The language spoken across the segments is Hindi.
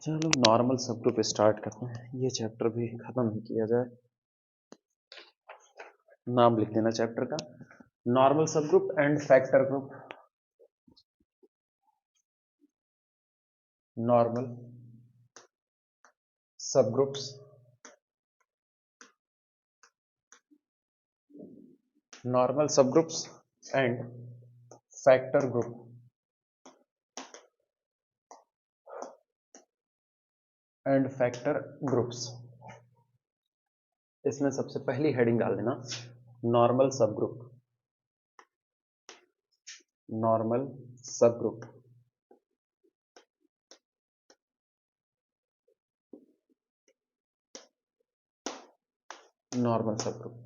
चलो नॉर्मल सब ग्रुप स्टार्ट करते हैं। ये चैप्टर भी खत्म ही किया जाए। नाम लिख देना चैप्टर का, नॉर्मल सब group and factor group. Normal सब ग्रुप्स, नॉर्मल सब groups and factor group and factor groups. इसमें सबसे पहली हेडिंग डाल देना नॉर्मल सब ग्रुप। नॉर्मल सब ग्रुप, नॉर्मल सब ग्रुप।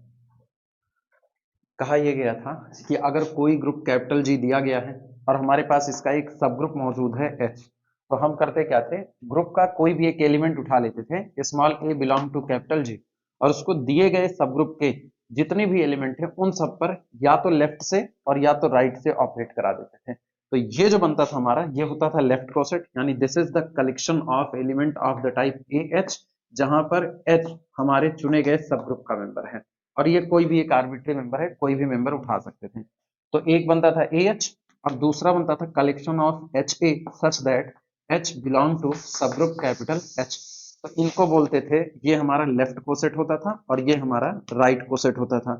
कहा यह गया था कि अगर कोई ग्रुप कैपिटल जी दिया गया है और हमारे पास इसका एक सब ग्रुप मौजूद है एच, तो हम करते क्या थे, ग्रुप का कोई भी एक एलिमेंट उठा लेते थे small a belong to capital G, और उसको दिए गए सब ग्रुप के जितने भी एलिमेंट हैं उन सब पर या तो लेफ्ट से और या तो राइट से ऑपरेट करा देते थे। तो ये जो बनता था हमारा, ये होता था लेफ्ट कोसेट, यानी this is the collection of element of the type A H, जहां पर एच हमारे चुने गए सब ग्रुप का मेंबर है और ये कोई भी एक आर्बिट्री मेंबर है, कोई भी मेंबर उठा सकते थे। तो एक बनता था ए एच और दूसरा बनता था collection of H a such that H belong to subgroup capital H. तो इनको बोलते थे, ये हमारा लेफ्ट कोसेट होता था और ये हमारा राइट कोसेट होता था।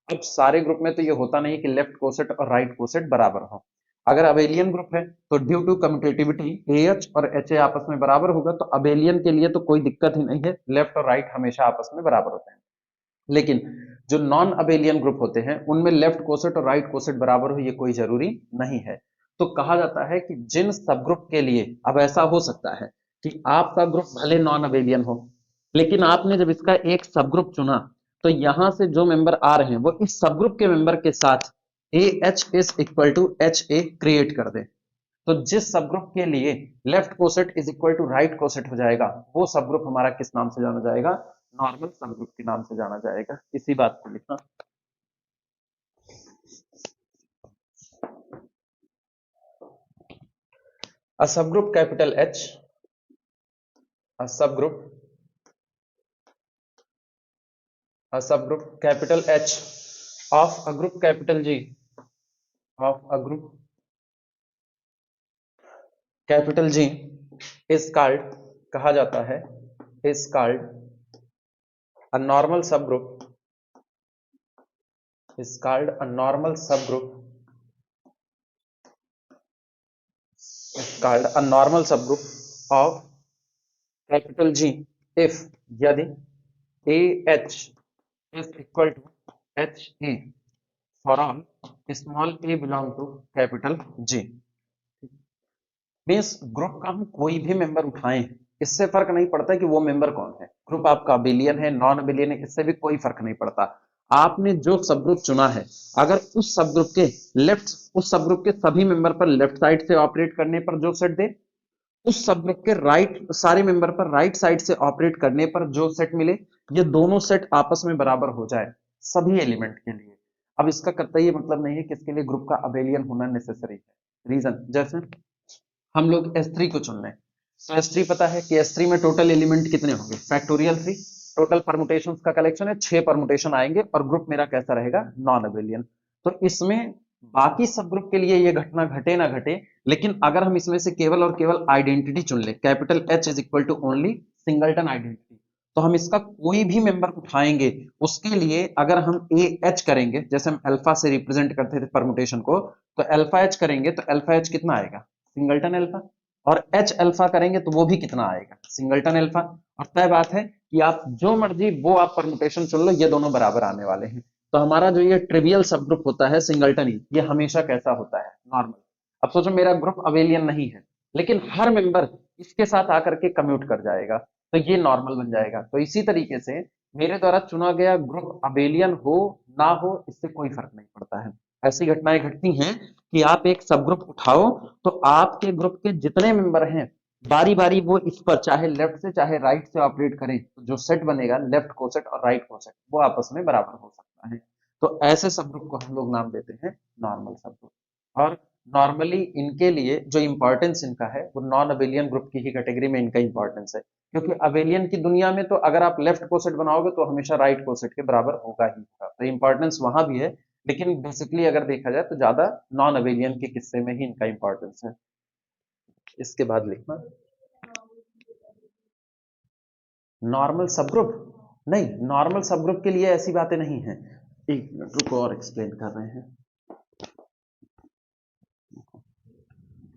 अब सारे ग्रुप में तो ये होता नहीं कि लेफ्ट कोसेट और राइट कोसेट बराबर हो। अगर अबेलियन ग्रुप है तो due to commutativity a H और एच ए आपस में बराबर होगा, तो अबेलियन के लिए तो कोई दिक्कत ही नहीं है, लेफ्ट और राइट हमेशा आपस में बराबर होते हैं। लेकिन जो नॉन अबेलियन ग्रुप होते हैं उनमें लेफ्ट कोसेट और राइट कोसेट बराबर हो, ये कोई जरूरी नहीं है। तो कहा जाता है कि जिन सब ग्रुप के लिए, अब ऐसा हो सकता है कि आपका ग्रुप भले नॉन अबेलियन हो, लेकिन आपने जब इसका एक सब ग्रुप चुना तो यहां से जो मेंबर आ रहे हैं वो इस सब ग्रुप के मेंबर के साथ a H is equal to H a create कर दे। तो जिस सब ग्रुप के लिए left coset is equal to right coset हो जाएगा, वो सब ग्रुप हमारा किस नाम से जाना जाएगा, नॉर्मल सब ग्रुप के नाम से जाना जाएगा। इसी बात को लिखना। अ subgroup capital H, a subgroup, a subgroup capital H of a group capital G, of a group capital G is called, कहा जाता है, is called a normal subgroup, is called a normal subgroup, is called a normal subgroup of capital G if, यदि a H is equal to H a for all small a belong to capital G. Means group का हम कोई भी मेंबर उठाएं, इससे फर्क नहीं पड़ता कि वो मेंबर कौन है, ग्रुप आपका अबेलियन है नॉन अबेलियन है, इससे भी कोई फर्क नहीं पड़ता। आपने जो सब ग्रुप चुना है, अगर उस सब ग्रुप के लेफ्ट, उस सब ग्रुप के सभी मेंबर पर लेफ्ट साइड से ऑपरेट करने पर जो सेट दे, उस सब ग्रुप के राइट सारे मेंबर पर राइट साइड से ऑपरेट करने पर जो सेट मिले, ये दोनों सेट आपस में बराबर हो जाए सभी एलिमेंट के लिए। अब इसका कतई ये मतलब नहीं है कि इसके लिए ग्रुप का अबेलियन होना नेसेसरी है। रीजन, जैसे हम लोग S3 को चुन लें, तो S3 पता है कि S3 में टोटल एलिमेंट कितने होंगे, फैक्टोरियल 3, टोटल परमुटेशन का कलेक्शन है, 6 परमुटेशन आएंगे और ग्रुप मेरा कैसा रहेगा, नॉन अबेलियन। तो इसमें बाकी सब ग्रुप के लिए ये घटना घटे ना घटे, लेकिन अगर हम इसमें से केवल और केवल आइडेंटिटी चुन ले, capital H is equal to only singleton identity, तो हम इसका कोई भी मेंबर उठाएंगे उसके लिए अगर हम ए एच करेंगे, जैसे हम अल्फा से रिप्रेजेंट करते थे परमुटेशन को, तो अल्फा एच करेंगे तो अल्फा एच कितना आएगा, सिंगलटन अल्फा, और एच अल्फा करेंगे तो वो भी कितना आएगा, सिंगलटन अल्फा। और तय बात है कि आप जो मर्जी वो आप परमुटेशन चुन लो, ये दोनों बराबर आने वाले हैं। तो हमारा जो ये ट्रिवियल सब ग्रुप होता है सिंगलटन ही, ये हमेशा कैसा होता है, नॉर्मल। अब सोचो मेरा ग्रुप अबेलियन नहीं है, लेकिन हर मेंबर इसके साथ आकर के कम्यूट कर जाएगा, तो ये नॉर्मल बन जाएगा। तो इसी तरीके से मेरे द्वारा चुना गया ग्रुप अबेलियन हो ना हो, इससे कोई फर्क नहीं पड़ता है। ऐसी घटनाएं घटती हैं कि आप एक सब ग्रुप उठाओ तो आपके ग्रुप के जितने मेंबर हैं बारी बारी वो इस पर चाहे लेफ्ट से चाहे राइट से ऑपरेट करें, तो जो सेट बनेगा लेफ्ट कोसेट और राइट कोसेट वो आपस में बराबर हो सकता है। तो ऐसे सब ग्रुप को हम लोग नाम देते हैं नॉर्मल सब ग्रुप। और नॉर्मली इनके लिए जो इंपॉर्टेंस इनका है वो नॉन अबेलियन ग्रुप की ही कैटेगरी में इनका इंपॉर्टेंस है, क्योंकि अबेलियन की दुनिया में तो अगर आप लेफ्ट कोसेट बनाओगे तो हमेशा राइट कोसेट के बराबर होगा ही होगा, तो इंपॉर्टेंस वहां भी है, लेकिन बेसिकली अगर देखा जाए तो ज्यादा नॉन अबेलियन के किस्से में ही इनका इंपॉर्टेंस है। इसके बाद लिखना नॉर्मल सब ग्रुप, नहीं नॉर्मल सब ग्रुप के लिए ऐसी बातें नहीं है, एक मिनट रुको और एक्सप्लेन कर रहे हैं।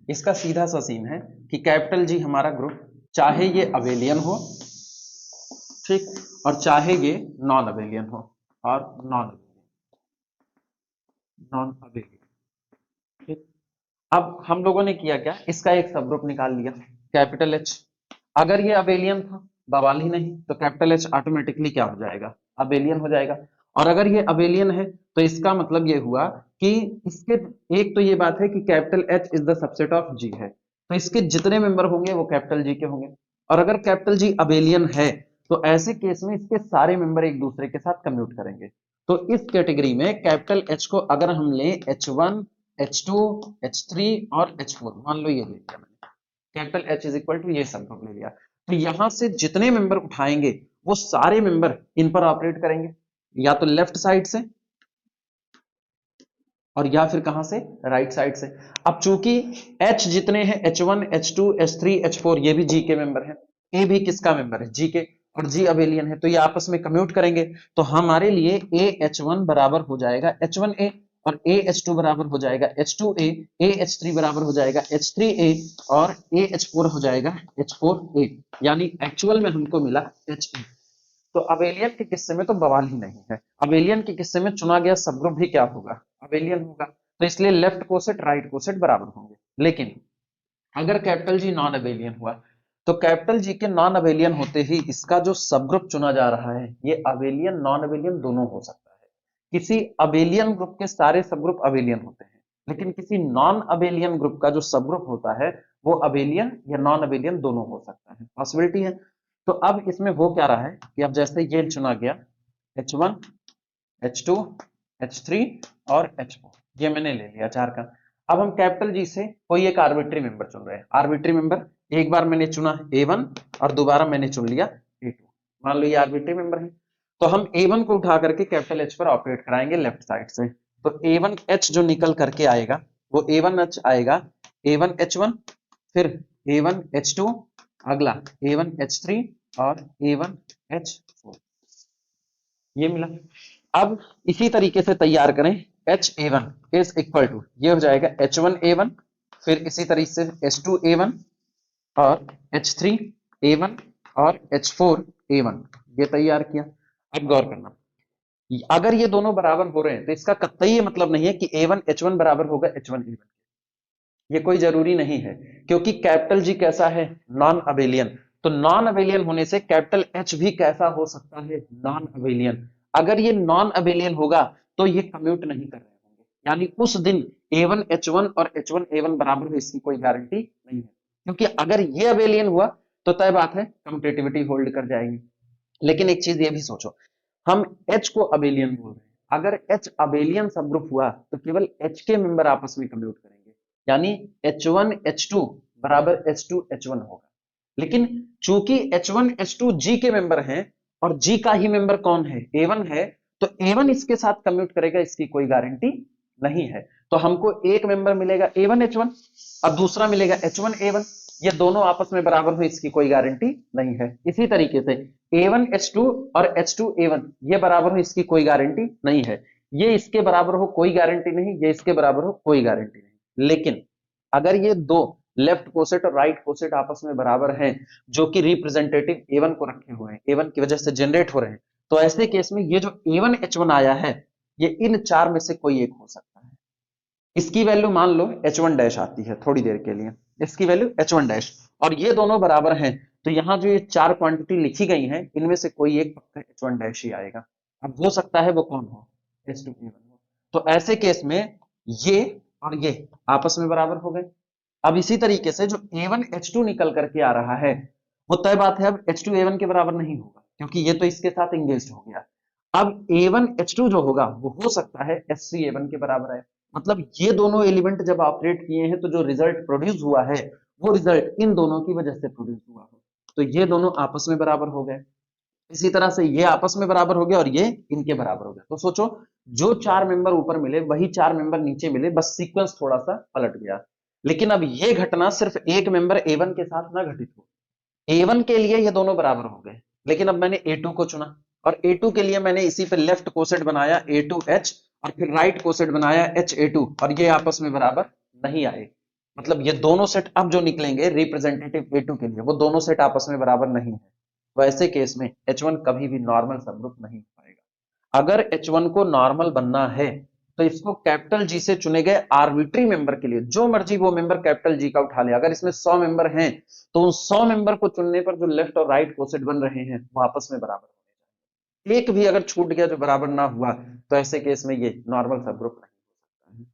इसका सीधा सा सीन है कि कैपिटल जी हमारा ग्रुप चाहे ये अबेलियन हो, ठीक, और चाहे ये नॉन अबेलियन हो, और नॉन नॉन अबेलियन, ठीक। अब हम लोगों ने किया क्या, इसका एक सब ग्रुप निकाल लिया कैपिटल एच। अगर ये अबेलियन था बवाल ही नहीं, तो कैपिटल एच ऑटोमेटिकली क्या हो जाएगा, अबेलियन हो जाएगा। और अगर ये अबेलियन है तो इसका मतलब ये हुआ कि इसके, एक तो ये बात है कि capital H is the subset of G है, तो इसके जितने मेंबर होंगे वो कैपिटल जी के होंगे। और अगर कैपिटल जी अबेलियन है तो ऐसे केस में इसके सारे मेंबर एक दूसरे के साथ कम्यूट करेंगे। तो इस कैटेगरी में कैपिटल एच को अगर हम लें H1, H2, H3 और H4, मान लो ये ले लिया मैंने, capital H is equal to ये सब ग्रुप ले लिया, तो यहां से जितने मेंबर उठाएंगे वो सारे मेंबर इन पर ऑपरेट करेंगे, या तो लेफ्ट साइड से और या फिर कहां से, राइट साइड से। अब चूंकि H जितने हैं H1, H2, H3, H4 ये भी जी के मेंबर हैं, ए भी किसका मेंबर है, जी के, और जी अबेलियन है, तो ये आपस में कम्यूट करेंगे। तो हमारे लिए ए H1 बराबर हो जाएगा H1A, और ए H2 बराबर हो जाएगा H2A, ए H3 बराबर हो जाएगा H3A, और ए H4 हो जाएगा H4A, यानी एक्चुअल में हमको मिला HA। तो अबेलियन के किस्से में तो बवाल ही नहीं है, अबेलियन के किस्से में चुना गया सब ग्रुप भी क्या होगा, अबेलियन होगा, तो इसलिए लेफ्ट कोसेट राइट कोसेट बराबर होंगे। लेकिन अगर कैपिटल जी नॉन अबेलियन हुआ, तो कैपिटल जी के नॉन अबेलियन होते ही इसका जो सब ग्रुप चुना जा रहा है ये अबेलियन नॉन अबेलियन दोनों हो सकता है। किसी अबेलियन ग्रुप के सारे सब ग्रुप अबेलियन होते हैं, लेकिन किसी नॉन अबेलियन ग्रुप का जो सब ग्रुप होता है वो अबेलियन या नॉन अबेलियन दोनों हो सकता है, पॉसिबिलिटी है। तो अब इसमें हो क्या रहा है कि अब जैसे ये चुना गया H1, H2, H3 और H4, ये मैंने ले लिया चार का। अब हम कैपिटल जी से कोई एक आर्बिट्री मेंबर चुन रहे हैं, आर्बिट्री मेंबर एक बार मैंने चुना A1 और दोबारा मैंने चुन लिया A2, मान लो ये आर्बिट्री मेंबर है। तो हम A1 को उठा करके कैपिटल H पर ऑपरेट कराएंगे लेफ्ट साइड से, तो A1H जो निकल करके आएगा वो A1H आएगा, A1H1, फिर A1H2, अगला A1H3 और A1H4, ये मिला। अब इसी तरीके से तैयार करें HA1 इज इक्वल टू, ये हो जाएगा H1A1, फिर इसी तरीके से H2A1 और H3A1 और H4A1, ये तैयार किया। अब गौर करना, अगर ये दोनों बराबर हो रहे हैं तो इसका कतई ये मतलब नहीं है कि A1 H1 बराबर होगा H1A1, ये कोई जरूरी नहीं है, क्योंकि कैपिटल जी कैसा है, नॉन अबेलियन, तो नॉन अबेलियन होने से कैपिटल एच भी कैसा हो सकता है, नॉन अबेलियन। अगर ये नॉन अबेलियन होगा तो ये कम्यूट नहीं कर रहे होंगे, यानी उस दिन A1H1 और H1A1 बराबर हो इसकी कोई गारंटी नहीं है, क्योंकि अगर ये अबेलियन हुआ तो तय बात है कम्यूटेटिविटी होल्ड कर जाएगी। लेकिन एक चीज ये भी सोचो, हम H को अबेलियन बोल रहे हैं, अगर H अबेलियन सब ग्रुप हुआ तो केवल H के मेंबर आपस में कम्यूट करेंगे, यानी H1 H2 बराबर H2 H1 होगा। लेकिन चूंकि H1 H2 G के मेंबर हैं और G का ही मेंबर कौन है, A1 है, तो A1 इसके साथ कम्यूट करेगा इसकी कोई गारंटी नहीं है। तो हमको एक मेंबर मिलेगा A1 H1 और दूसरा मिलेगा H1 A1, ये दोनों आपस में बराबर हो इसकी कोई गारंटी नहीं है। इसी तरीके से A1 H2 और H2 A1 ये बराबर हो इसकी कोई गारंटी नहीं है, ये इसके बराबर हो कोई गारंटी नहीं, ये इसके बराबर हो कोई गारंटी नहीं। लेकिन अगर ये दो लेफ्ट कोसेट और राइट कोसेट आपस में बराबर हैं, जो कि रिप्रेजेंटेटिव A1 को रखे हुए हैं, A1 की वजह से जनरेट हो रहे हैं, तो ऐसे केस में ये जो A1 H1 आया है ये इन चार में से कोई एक हो सकता है। इसकी वैल्यू मान लो H1 डैश आती है थोड़ी देर के लिए, इसकी वैल्यू H1 डैश, और ये दोनों बराबर हैं, तो यहां जो ये चार क्वांटिटी लिखी गई हैं इनमें से कोई एक पक्का H1 डैश ही आएगा। अब हो सकता है वो कौन हो, H2A1 हो। तो ऐसे केस में ये और ये आपस में बराबर हो गए। अब इसी तरीके से जो A1H2 निकल करके आ रहा है वो तय बात है अब H2A1 के बराबर नहीं होगा, क्योंकि ये तो इसके साथ इंगेज हो गया। अब A1H2 जो होगा वो हो सकता है H3A1 के बराबर है, मतलब ये दोनों एलिमेंट जब ऑपरेट किए हैं तो जो रिजल्ट प्रोड्यूस हुआ है वो रिजल्ट इन दोनों की वजह से प्रोड्यूस हुआ है। तो ये दोनों आपस में बराबर हो गए, इसी तरह से ये आपस में बराबर हो गया और ये इनके बराबर हो गया। तो सोचो जो 4 मेंबर ऊपर मिले वही 4 मेंबर नीचे मिले, बस सीक्वेंस थोड़ा सा पलट गया। लेकिन अब ये घटना सिर्फ एक मेंबर A1 के साथ ना घटित हो। A1 के लिए ये दोनों बराबर हो गए, लेकिन अब मैंने A2 को चुना और A2 के लिए मैंने इसी पे लेफ्ट कोसेट बनाया A2H और फिर राइट कोसेट बनाया HA2 और ये आपस में बराबर नहीं आए। मतलब ये दोनों सेट अब जो निकलेंगे रिप्रेजेंटेटिव A2 के लिए वो दोनों सेट आपस में बराबर नहीं है। वैसे केस में H1 कभी भी नॉर्मल सबग्रुप नहीं हो पाएगा। अगर H1 को नॉर्मल बनना है तो इसको कैपिटल जी से चुने गए आर्बिट्री मेंबर के लिए जो मर्जी वो मेंबर कैपिटल जी का उठा ले। अगर इसमें 100 मेंबर हैं तो उन 100 मेंबर को चुनने पर जो लेफ्ट और राइट कोसेट बन रहे हैं वो आपस में बराबर होने चाहिए। एक भी अगर छूट गया जो बराबर ना हुआ तो ऐसे केस में ये नॉर्मल सबग्रुप नहीं हो सकता है।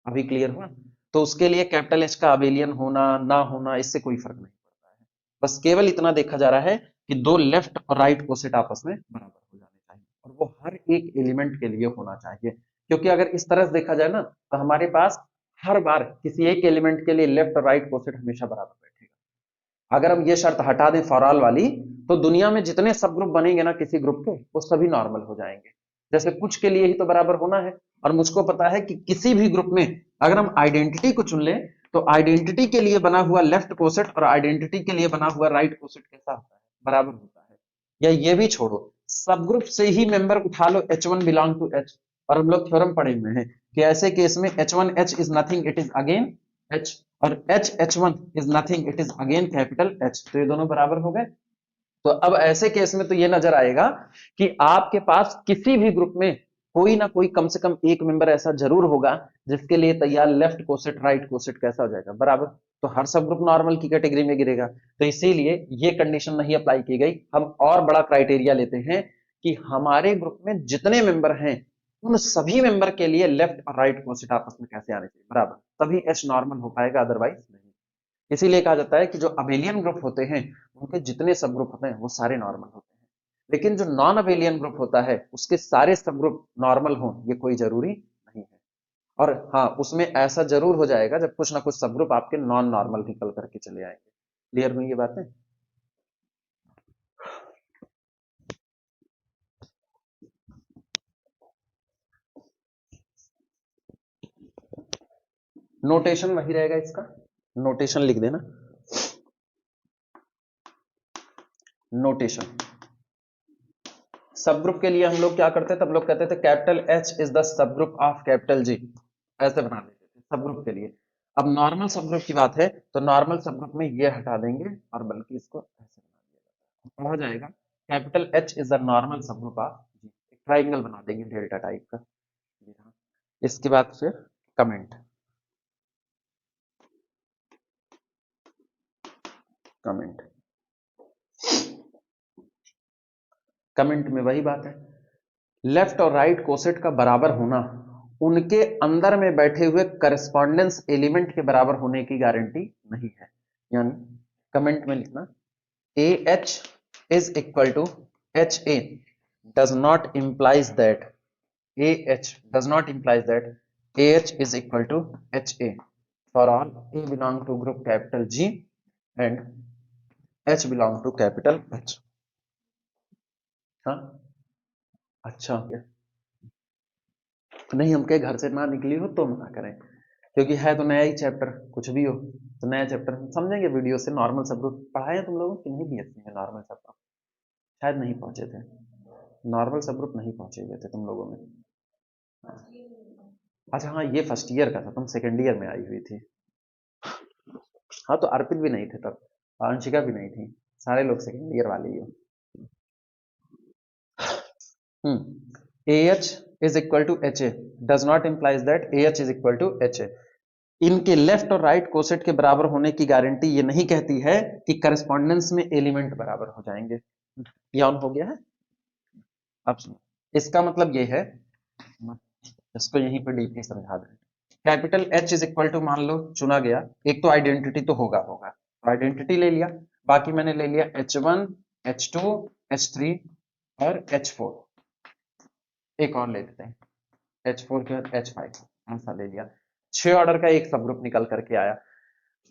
अभी क्लियर हुआ? तो उसके लिए कैपिटल एच का अबेलियन होना ना होना इससे कोई फर्क नहीं पड़ता है। बस केवल इतना देखा जा रहा है कि दो लेफ्ट और राइट कोसेट आपस में बराबर हो जाने चाहिए और वो हर एक एलिमेंट के लिए होना चाहिए। क्योंकि अगर इस तरह से देखा जाए ना तो हमारे पास हर बार किसी एक एलिमेंट के लिए लेफ्ट और राइट कोसेट हमेशा बराबर बैठेगा। अगर हम ये शर्त हटा दें फॉर ऑल वाली तो दुनिया में जितने सब ग्रुप बनेंगे ना किसी ग्रुप के वो सभी नॉर्मल हो जाएंगे। जैसे कुछ के लिए ही तो बराबर होना है और मुझको पता है कि किसी भी ग्रुप में अगर हम आइडेंटिटी को चुन लें तो आइडेंटिटी के लिए बना हुआ लेफ्ट कोसेट और आइडेंटिटी के लिए बना हुआ राइट कोसेट कैसा होता है? बराबर होता है। या ये भी छोड़ो, सब ग्रुप से ही मेंबर उठा लो H1 बिलोंग टू H और हम लोग थ्योरम पढ़े हुए हैं कि ऐसे केस में H1H is nothing it is again H और HH1 is nothing it is again capital H। तो ये दोनों बराबर हो गए। तो अब ऐसे केस में तो ये नजर आएगा कि आपके पास किसी भी ग्रुप में कोई ना कोई कम से कम एक मेंबर ऐसा जरूर होगा जिसके लिए तैयार लेफ्ट कोसेट राइट कोसेट कैसा हो जाएगा? बराबर। तो हर सब ग्रुप नॉर्मल की कैटेगरी में गिरेगा। तो इसीलिए ये कंडीशन नहीं अप्लाई की गई। हम और बड़ा क्राइटेरिया लेते हैं कि हमारे ग्रुप में जितने मेंबर हैं उन सभी मेंबर के लिए लेफ्ट और राइट कोसेट आपस में कैसे आने चाहिए? बराबर। तभी एच नॉर्मल हो पाएगा, अदरवाइज नहीं। इसीलिए कहा जाता है कि जो अबेलियन ग्रुप होते हैं उनके जितने सब ग्रुप होते हैं वो सारे नॉर्मल होते हैं। लेकिन जो नॉन अबेलियन ग्रुप होता है उसके सारे सब ग्रुप नॉर्मल हों ये कोई जरूरी नहीं है। और हाँ, उसमें ऐसा जरूर हो जाएगा जब कुछ ना कुछ सब ग्रुप आपके नॉन नॉर्मल निकल करके चले आएंगे। क्लियर हुई ये बातें? नोटेशन वही रहेगा इसका, नोटेशन लिख देना। नोटेशन सब ग्रुप के लिए हम लोग क्या करते थे? तब लोग कहते थे capital H is the sub group of capital जी, ऐसे बना देते थे सब ग्रुप के लिए। अब नॉर्मल सब ग्रुप की बात है तो नॉर्मल सब ग्रुप में ये हटा देंगे और बल्कि इसको ऐसे बना दिया जाएगा, पढ़ा जाएगा capital H is the normal subgroup of जी। एक ट्राइंगल बना देंगे डेल्टा टाइप का। जी हाँ। इसके बाद फिर कमेंट, कमेंट कमेंट में वही बात है, लेफ्ट और राइट कोसेट का बराबर होना उनके अंदर में बैठे हुए करस्पॉन्डेंस एलिमेंट के बराबर होने की गारंटी नहीं है। यानी कमेंट में लिखना a H is equal to H a does not implies that a H does not implies that a H is equal to H a for all a belong to group capital G and H belong to capital H. हाँ, अच्छा नहीं, हम कहे घर से ना निकली हो तो मना करें, क्योंकि है तो नया ही चैप्टर, कुछ भी हो तो नया चैप्टर हम समझेंगे। वीडियो से नॉर्मल सब ग्रुप पढ़ाए तुम लोगों की नहीं बीएससी में? नॉर्मल सब ग्रुप शायद नहीं पहुंचे थे, नॉर्मल सब ग्रुप नहीं पहुंचे हुए थे तुम लोगों में। अच्छा हाँ, ये फर्स्ट ईयर का था, तुम सेकेंड ईयर में आई हुई थी। हाँ तो अर्पित भी नहीं थे तब, अंशिका भी नहीं थी, सारे लोग सेकेंड ईयर वाले ही हो। A H is equal to H a does not implies that a H is equal to H a. इनके लेफ्ट और राइट कोसेट के बराबर होने की गारंटी ये नहीं कहती है कि करस्पॉन्डेंस में एलिमेंट बराबर हो जाएंगे। यह हो गया है? अब सुनो, इसका मतलब ये है, इसको यहीं पर डीपली समझा दें। Capital H is equal to मान लो चुना गया, एक तो आइडेंटिटी तो होगा होगा, आइडेंटिटी ले लिया, बाकी मैंने ले लिया H1 H2 H3 और H4, एक और ले लेते हैं H4 के बाद H5। ऐसा ले लिया, 6 ऑर्डर का एक सब ग्रुप निकल करके आया।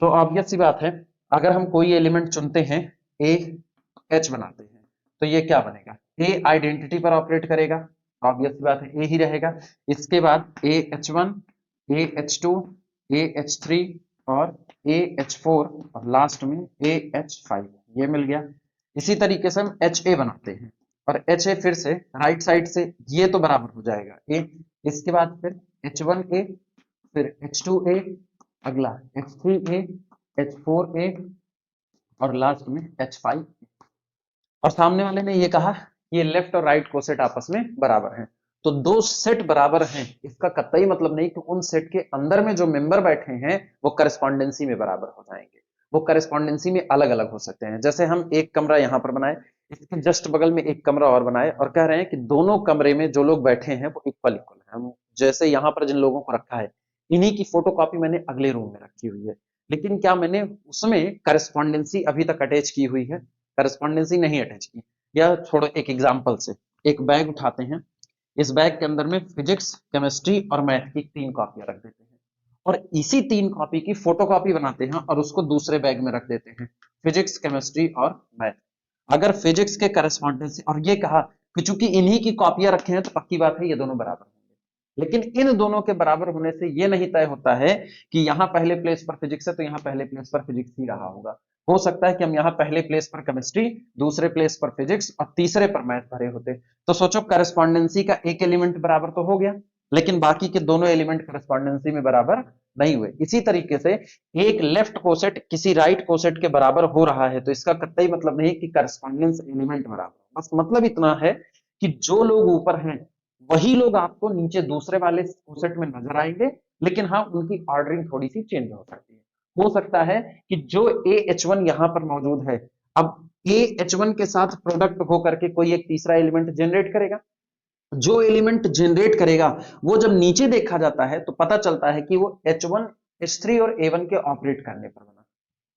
तो ऑब्वियस सी बात है, अगर हम कोई एलिमेंट चुनते हैं, ए एच बनाते हैं, तो ये क्या बनेगा, ए आइडेंटिटी पर ऑपरेट करेगा, ऑब्वियस सी बात है ए ही रहेगा। इसके बाद A H one, A H two, a H three और ए एच फोर और लास्ट में ए एच फाइव, ये मिल गया। इसी तरीके से हम एच ए बनाते हैं, और एच ए फिर से राइट साइड से ये तो बराबर हो जाएगा ए, इसके बाद फिर एच वन ए, फिर एच टू ए, अगला H3A, H4A और लास्ट में H5। और सामने वाले ने ये कहा ये लेफ्ट और राइट कोसेट आपस में बराबर हैं, तो दो सेट बराबर हैं इसका कतई मतलब नहीं कि उन सेट के अंदर में जो मेंबर बैठे हैं वो करस्पॉन्डेंसी में बराबर हो जाएंगे, वो करस्पॉन्डेंसी में अलग अलग हो सकते हैं। जैसे हम एक कमरा यहां पर बनाए, इसके जस्ट बगल में एक कमरा और बनाए और कह रहे हैं कि दोनों कमरे में जो लोग बैठे हैं वो इक्वल इक्वल है। हम जैसे यहां पर जिन लोगों को रखा है इन्हीं की फोटोकॉपी मैंने अगले रूम में रखी हुई है, लेकिन क्या मैंने उसमें करस्पॉन्डेंसी अभी तक अटैच की हुई है, करस्पॉन्डेंसी नहीं अटैच की। या छोड़ो, एक एग्जांपल से एक बैग उठाते हैं, इस बैग के अंदर में फिजिक्स, केमिस्ट्री और मैथ की 3 कॉपियां रख देते हैं और इसी 3 कॉपी की फोटोकॉपी बनाते हैं और उसको दूसरे बैग में रख देते हैं, फिजिक्स, केमिस्ट्री और मैथ। अगर फिजिक्स के करस्पॉन्डेंसी और ये कहा कि चूंकि इन्हीं की कॉपियां रखे हैं तो पक्की बात है ये दोनों बराबर होंगे, लेकिन इन दोनों के बराबर होने से ये नहीं तय होता है कि यहां पहले प्लेस पर फिजिक्स है तो यहां पहले प्लेस पर फिजिक्स ही रहा होगा। हो सकता है कि हम यहाँ पहले प्लेस पर केमिस्ट्री, दूसरे प्लेस पर फिजिक्स और तीसरे पर मैथ भरे होते। तो सोचो करस्पॉन्डेंसी का एक एलिमेंट बराबर तो हो गया, लेकिन बाकी के दोनों एलिमेंट करस्पॉन्डेंसी में बराबर नहीं हुए। इसी तरीके से एक लेफ्ट कोसेट किसी राइट कोसेट के बराबर हो रहा है तो इसका कतई मतलब नहीं कि करस्पॉन्डेंस एलिमेंट बराबर, बस मतलब इतना है कि जो लोग ऊपर हैं वही लोग आपको नीचे दूसरे वाले कोसेट में नजर आएंगे, लेकिन हाँ उनकी ऑर्डरिंग थोड़ी सी चेंज हो सकती है। हो सकता है कि जो ए एच वन यहां पर मौजूद है, अब ए एच वन के साथ प्रोडक्ट होकर के कोई एक तीसरा एलिमेंट जनरेट करेगा, जो एलिमेंट जनरेट करेगा वो जब नीचे देखा जाता है तो पता चलता है कि वो H1, H3 और A1 के ऑपरेट करने पर बना,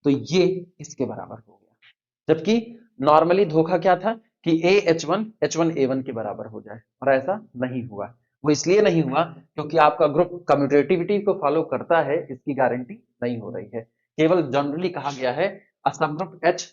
तो ये इसके बराबर हो गया। जबकि नॉर्मली धोखा क्या था कि A H1 A1 के बराबर हो जाए, और ऐसा नहीं हुआ। वो इसलिए नहीं हुआ क्योंकि आपका ग्रुप कम्यूटेटिविटी को फॉलो करता है, इसकी गारंटी नहीं हो रही है। केवल जनरली कहा गया है अ सब group H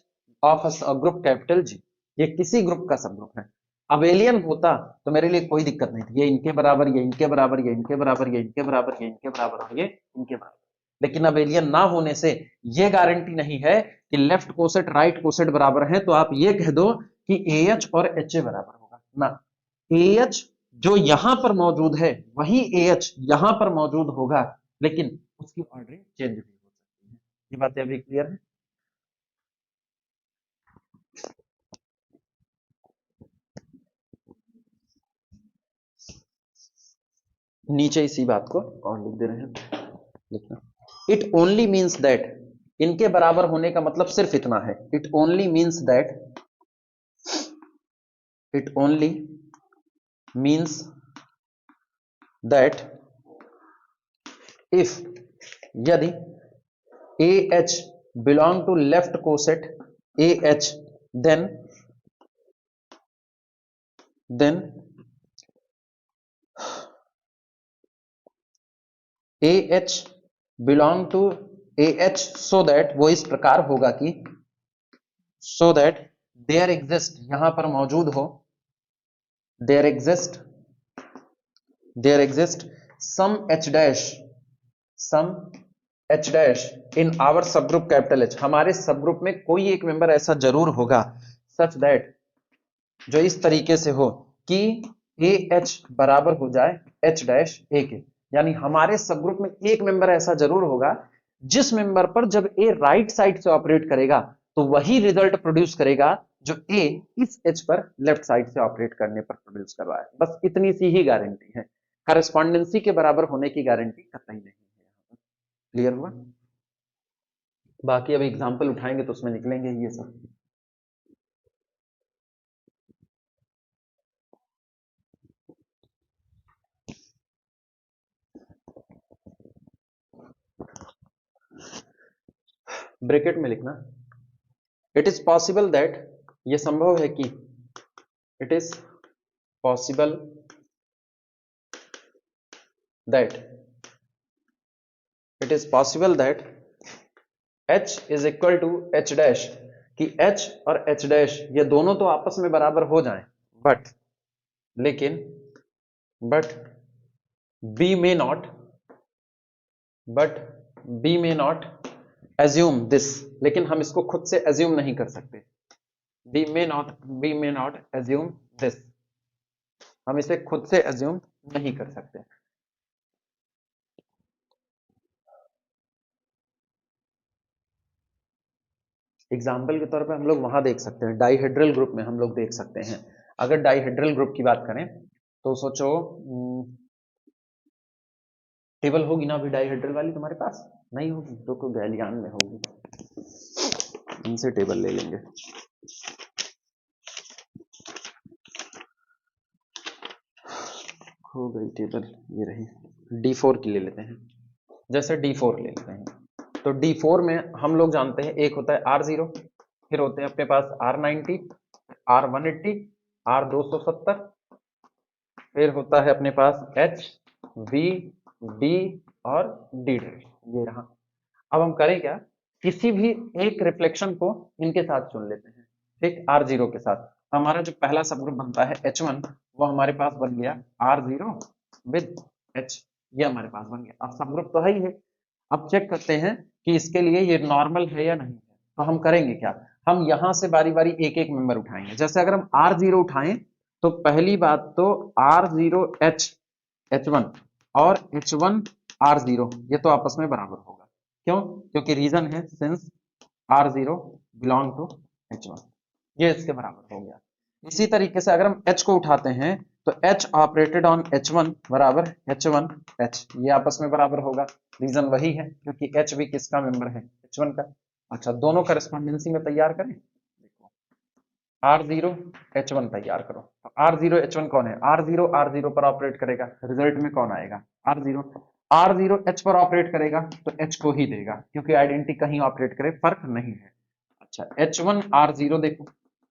of a group capital G, ये किसी ग्रुप का सब ग्रुप है। अबेलियन होता तो मेरे लिए कोई दिक्कत नहीं थी, ये इनके बराबर, ये इनके बराबर, ये इनके बराबर, ये इनके बराबर, ये इनके बराबर और ये इनके बराबर, लेकिन अबेलियन ना होने से ये गारंटी नहीं है कि लेफ्ट कोसेट राइट कोसेट बराबर है तो आप ये कह दो कि ए एच और एच ए बराबर होगा ना। ए एच जो यहां पर मौजूद है वही ए एच यहां पर मौजूद होगा, लेकिन उसकी ऑर्डरिंग चेंज भी हो सकती है। ये बातें अभी क्लियर है? नीचे इसी बात को और लिख दे रहे हैं, लिखना, इट ओनली मीन्स दैट, इनके बराबर होने का मतलब सिर्फ इतना है, it only means that, it only means that if, यदि a H belong to left coset a H, then then a H belong to a H, so that, वो इस प्रकार होगा कि सो दैट देयर एग्जिस्ट, यहां पर मौजूद हो, there exist, there exist some H dash, some H dash in our subgroup capital H, हमारे सब ग्रुप में कोई एक मेंबर ऐसा जरूर होगा, सच दैट, जो इस तरीके से हो कि ए एच बराबर हो जाए एच डैश ए के, यानी हमारे सब ग्रुप में एक मेंबर ऐसा जरूर होगा जिस मेंबर पर जब ए राइट साइड से ऑपरेट करेगा तो वही रिजल्ट प्रोड्यूस करेगा जो ए इस एच पर लेफ्ट साइड से ऑपरेट करने पर प्रोड्यूस कर रहा है। बस इतनी सी ही गारंटी है, करस्पॉन्डेंसी के बराबर होने की गारंटी कतई नहीं है। क्लियर हुआ? बाकी अब एग्जाम्पल उठाएंगे तो उसमें निकलेंगे ये सब। ब्रैकेट में लिखना, इट इज पॉसिबल दैट, ये संभव है कि, it is possible that it is possible that H is equal to H dash, कि H और H डैश ये दोनों तो आपस में बराबर हो जाएं, बट लेकिन but B may not assume this, लेकिन हम इसको खुद से assume नहीं कर सकते। B may not assume this, हम इसे खुद से assume नहीं कर सकते। एग्जाम्पल के तौर पे हम लोग वहां देख सकते हैं, डाइहेड्रल ग्रुप में हम लोग देख सकते हैं। अगर डाइहेड्रल ग्रुप की बात करें तो सोचो टेबल होगी ना अभी डाइहेड्रल वाली तुम्हारे पास? नहीं होगी तो को गैलियान में होगी, इनसे टेबल ले लेंगे। हो गई टेबल, ये रही। D4 की ले लेते हैं, जैसे D4 ले लेते हैं तो D4 में हम लोग जानते हैं एक होता है R0, फिर होते हैं अपने पास R90, R180, R270, फिर होता है अपने पास H, V, D और D डैश, ये रहा। अब हम करें क्या, किसी भी एक रिफ्लेक्शन को इनके साथ चुन लेते हैं, ठीक, R0 के साथ। हमारा जो पहला सबग्रुप बनता है H1, वो हमारे पास बन गया R0 विद H, ये हमारे पास बन गया। अब सबग्रुप तो है ही है, अब चेक करते हैं कि इसके लिए ये नॉर्मल है या नहीं है। तो हम करेंगे क्या, हम यहां से बारी बारी एक एक मेंबर उठाएंगे। जैसे अगर हम R0 उठाएं तो पहली बात तो R0H H1 और H1 R0 ये तो आपस में बराबर होगा। क्यों? क्योंकि रीजन है since R0 belong to H1, ये इसके बराबर हो गया। इसी तरीके से अगर हम H को उठाते हैं तो H ऑपरेटेड ऑन H1 बराबर H1 H, ये आपस में बराबर होगा। रीजन वही है क्योंकि H भी किसका मेंबर है, H1 का। अच्छा, दोनों करस्पॉन्डेंसी में तैयार करें। देखो R0 H1 तैयार करो, तो R0 H1 कौन है, R0 पर ऑपरेट करेगा, रिजल्ट में कौन आएगा, R0 H पर ऑपरेट करेगा तो H को ही देगा, क्योंकि आइडेंटिटी कहीं ऑपरेट करे फर्क नहीं है। अच्छा, H1 R0 देखो,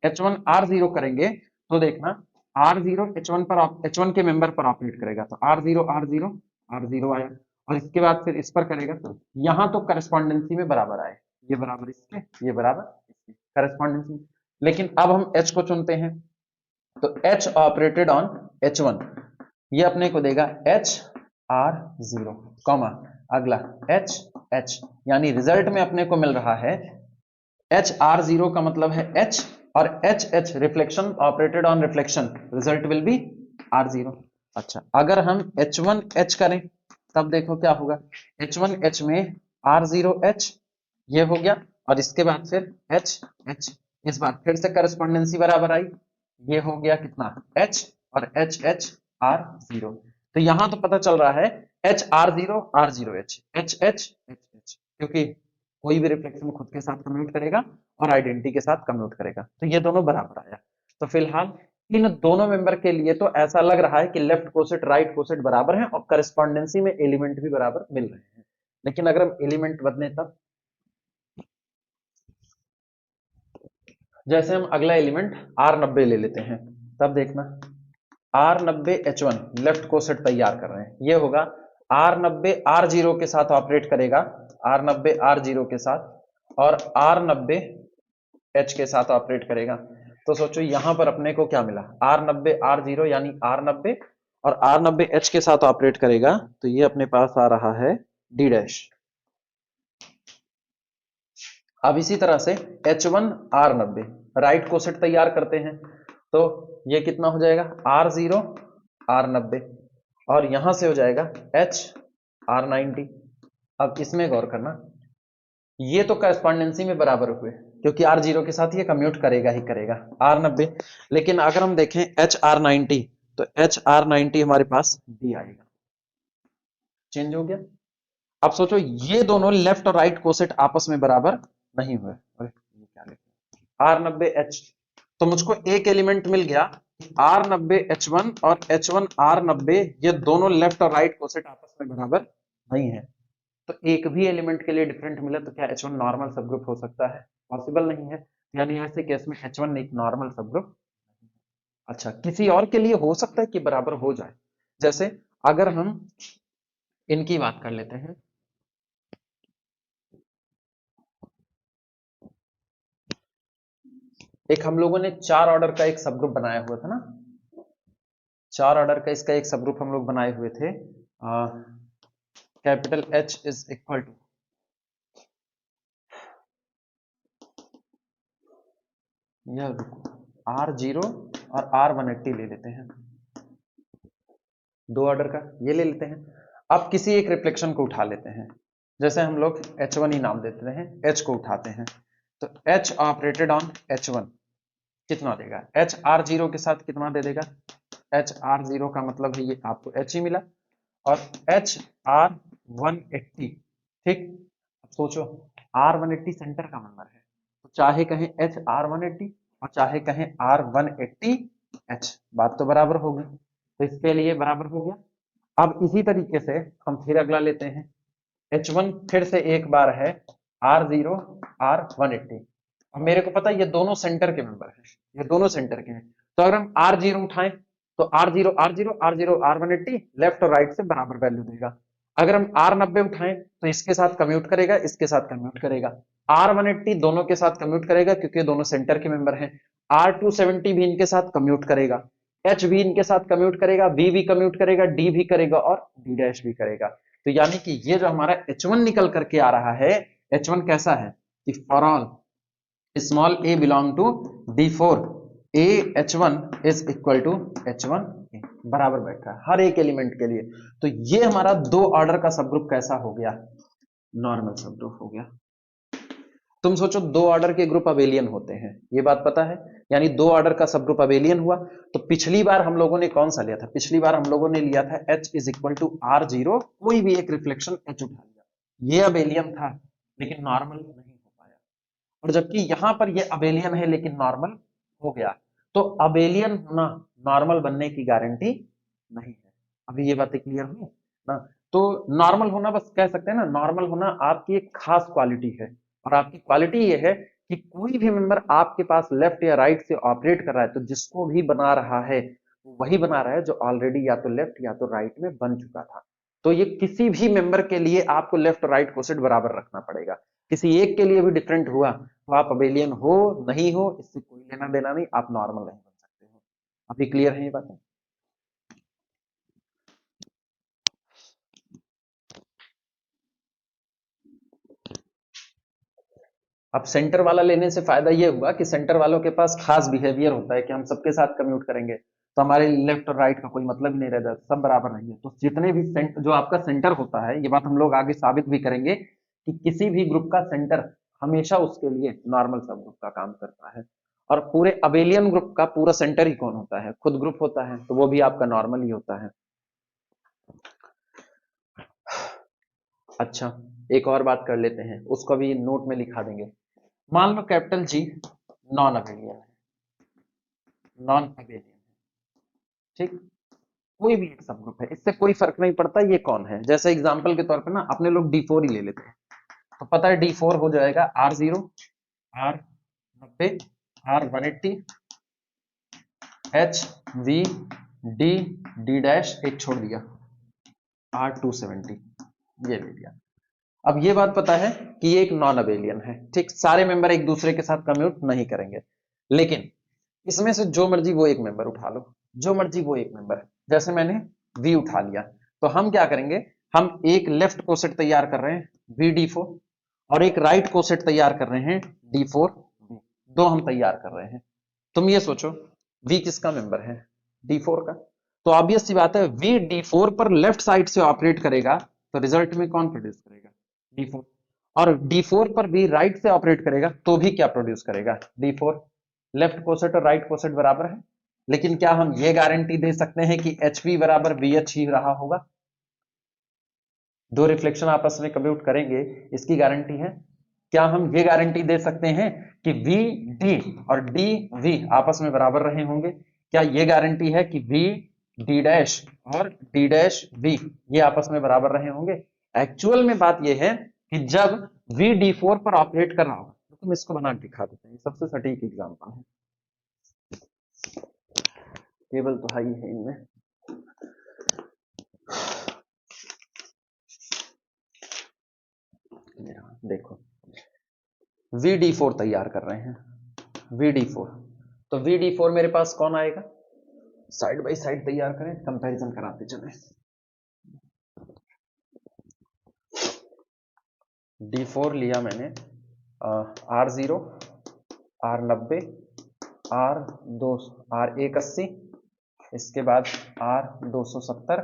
H1 R0 करेंगे तो देखना R0 H1 पर H1 के मेंबर पर ऑपरेट करेगा तो R0 आया, और इसके बाद फिर इस पर करेगा तो यहां तो करस्पॉन्डेंसी में बराबर आए, ये बराबर इसके, ये बराबर इसके करस्पॉन्डेंसी। लेकिन अब हम H को चुनते हैं तो H ऑपरेटेड ऑन H1, ये अपने को देगा HR0 कॉमा अगला H, यानी रिजल्ट में अपने को मिल रहा है HR0 का मतलब है H और H reflection operated on reflection, result will be R0। अच्छा, अगर हम H1H करें तब देखो क्या होगा, H1H में R0H ये हो गया, और इसके बाद फिर H, इस बार फिर से करस्पॉन्डेंसी बराबर आई, ये हो गया कितना H और H R0। तो यहां तो पता चल रहा है HR0 H, क्योंकि कोई भी रिफ्लेक्शन खुद के साथ कम्यूट करेगा और आइडेंटिटी के साथ कम्यूट करेगा, तो ये दोनों बराबर आया। तो फिलहाल इन दोनों मेंबर के लिए तो ऐसा लग रहा है कि लेफ्ट कोसेट राइट कोसेट बराबर है और करस्पॉन्डेंसी में एलिमेंट भी बराबर मिल रहे हैं। लेकिन अगर हम एलिमेंट बदले तब, जैसे हम अगला एलिमेंट R90 ले लेते हैं, तब देखना R90 H1 लेफ्ट कोसेट तैयार कर रहे हैं, ये होगा R90 R0 के साथ ऑपरेट करेगा, R90 R0 के साथ, और R90 H के साथ ऑपरेट करेगा। तो सोचो यहां पर अपने को क्या मिला, R90 R0 यानी R90, और R90 H के साथ ऑपरेट करेगा तो ये अपने पास आ रहा है D डैश। अब इसी तरह से H1 R90 राइट कोसेट तैयार करते हैं तो ये कितना हो जाएगा R0 R90, और यहां से हो जाएगा H R90। अब इसमें गौर करना, ये तो करस्पॉन्डेंसी में बराबर हुए क्योंकि R0 के साथ ये कम्यूट करेगा ही करेगा R90, लेकिन अगर हम देखें HR90 तो HR90 हमारे पास D आएगा, चेंज हो गया। अब सोचो ये दोनों लेफ्ट और राइट कोसेट आपस में बराबर नहीं हुए, अरे ये क्या लिखा R90H, तो मुझको एक एलिमेंट मिल गया R90H1 और H1 R90 ये दोनों लेफ्ट और राइट कोसेट आपस में बराबर नहीं है। तो एक भी एलिमेंट के लिए डिफरेंट मिला तो क्या H1 नॉर्मल सबग्रुप हो सकता है? पॉसिबल नहीं है, यानी ऐसे केस में H1 एक नॉर्मल सबग्रुप। अच्छा, किसी और के लिए हो सकता है कि बराबर हो जाए, जैसे अगर हम इनकी बात कर लेते हैं, एक हम लोगों ने 4 ऑर्डर का एक सब ग्रुप बनाया हुआ था ना, 4 ऑर्डर का इसका एक सब ग्रुप हम लोग बनाए हुए थे। Capital H is equal to, यह R0 और R180 ले लेते हैं, 2 ऑर्डर का ये ले लेते हैं। अब किसी एक रिफ्लेक्शन को उठा लेते हैं, जैसे हम लोग H1 ही नाम देते हैं, H को उठाते हैं, तो H ऑपरेटेड ऑन H1 कितना देगा, H R0 के साथ कितना दे देगा, H R0 का मतलब है ये आपको H ही मिला, और H R180, ठीक। अब सोचो R180 सेंटर का नंबर है, तो चाहे कहें H R180 और चाहे कहें R180H, बात तो बराबर होगी, तो इसके लिए बराबर हो गया। अब इसी तरीके से हम फिर अगला लेते हैं, H1 फिर से एक बार है R0 R180। अब मेरे को पता है ये दोनों सेंटर के मेंबर हैं, ये दोनों सेंटर के हैं, तो अगर हम R0 उठाएं तो R0 R0 R0 R180 left और राइट से बराबर वैल्यू देगा। अगर हम R90 उठाएं तो इसके साथ कम्यूट करेगा, इसके साथ कम्यूट करेगा, R180 दोनों के साथ कम्यूट करेगा क्योंकि दोनों सेंटर के मेंबर हैं, R270 भी इनके साथ कम्यूट करेगा, H भी इनके साथ कम्यूट करेगा, B भी कम्यूट करेगा, D भी करेगा और D डैश भी करेगा। तो यानी कि ये जो हमारा H1 निकल करके आ रहा है, H1 कैसा है कि for all small a belong to D4 a H1 is equal to H1 a, बराबर बैठ रहा है हर एक एलिमेंट के लिए। तो ये हमारा 2 ऑर्डर का सब ग्रुप कैसा हो गया, नॉर्मल सब ग्रुप हो गया। तुम सोचो 2 ऑर्डर के ग्रुप अबेलियन होते हैं, ये बात पता है, यानी 2 ऑर्डर का सब ग्रुप अबेलियन हुआ। तो पिछली बार हम लोगों ने कौन सा लिया था, पिछली बार हम लोगों ने लिया था H is equal to R0, कोई भी एक रिफ्लेक्शन H उठा लिया, ये अबेलियन था लेकिन नॉर्मल नहीं हो पाया, और जबकि यहां पर ये अबेलियन है लेकिन नॉर्मल हो गया। तो अबेलियन होना नॉर्मल बनने की गारंटी नहीं है। अभी ये बातें क्लियर हुई ना। तो नॉर्मल होना बस कह सकते हैं ना, नॉर्मल होना आपकी एक खास क्वालिटी है, और आपकी क्वालिटी ये है कि कोई भी मेंबर आपके पास लेफ्ट या राइट से ऑपरेट कर रहा है तो जिसको भी बना रहा है वही बना रहा है जो ऑलरेडी या तो लेफ्ट या तो राइट में बन चुका था। तो ये किसी भी मेंबर के लिए आपको लेफ्ट और राइट कोसेट बराबर रखना पड़ेगा, किसी एक के लिए भी डिफरेंट हुआ तो आप अबेलियन हो नहीं हो इससे कोई लेना देना नहीं, आप नॉर्मल नहीं बन सकते हो। अभी क्लियर है ये बातें। अब सेंटर वाला लेने से फायदा ये हुआ कि सेंटर वालों के पास खास बिहेवियर होता है कि हम सबके साथ कम्यूट करेंगे, तो हमारे लेफ्ट और राइट का कोई मतलब ही नहीं रहता, सब बराबर नहीं है। तो जितने भी जो आपका सेंटर होता है, ये बात हम लोग आगे साबित भी करेंगे कि किसी भी ग्रुप का सेंटर हमेशा उसके लिए नॉर्मल सब ग्रुप का काम करता है। और पूरे अबेलियन ग्रुप का पूरा सेंटर ही कौन होता है, खुद ग्रुप होता है, तो वो भी आपका नॉर्मल ही होता है। अच्छा, एक और बात कर लेते हैं, उसको भी नोट में लिखा देंगे। मान लो कैपिटल जी नॉन अबेलियन है, नॉन अबेलियन, ठीक, कोई भी एक सब ग्रुप है, इससे कोई फर्क नहीं पड़ता ये कौन है। जैसे एग्जांपल के तौर पे ना अपने लोग D4 ही ले लेते हैं, तो पता है D4 हो जाएगा R0 R90 R180 H V D D dash, एक छोड़ दिया R270, ये ले लिया। अब ये बात पता है कि ये एक नॉन अबेलियन है, ठीक, सारे मेंबर एक दूसरे के साथ कम्यूट नहीं करेंगे, लेकिन इसमें से जो मर्जी वो एक मेंबर उठा लो, जो मर्जी वो एक मेंबर, जैसे मैंने V उठा लिया, तो हम क्या करेंगे, हम एक लेफ्ट कोसेट तैयार कर रहे हैं VD4 और एक राइट कोसेट तैयार कर रहे हैं D4, दो हम तैयार कर रहे हैं। तुम ये सोचो V किसका मेंबर है, D4 का, तो ऑब्वियस सी बात है V D4 पर लेफ्ट साइड से ऑपरेट करेगा तो रिजल्ट में कौन प्रोड्यूस करेगा, D4, और D4 पर भी राइट से ऑपरेट करेगा तो भी क्या प्रोड्यूस करेगा, D4। लेफ्ट कोसेट और राइट कोसेट बराबर है, लेकिन क्या हम ये गारंटी दे सकते हैं कि HP बराबर VH ही रहा होगा, दो रिफ्लेक्शन आपस में कम्यूट करेंगे इसकी गारंटी है। क्या हम ये गारंटी दे सकते हैं कि VD और DV आपस में बराबर रहे होंगे, क्या ये गारंटी है कि VD डैश और D डैश V ये आपस में बराबर रहे होंगे। एक्चुअल में बात यह है कि जब VD4 पर ऑपरेट कर रहा होगा, तो तुम इसको बना के दिखा देते हैं, सबसे सटीक एग्जांपल है, केवल तो हाई है इनमें। देखो VD4 तैयार कर रहे हैं, VD4, तो VD4 मेरे पास कौन आएगा, साइड बाय साइड तैयार करें, कंपैरिजन कराते चले। D4 लिया मैंने, R0, R90, R180, इसके बाद R270,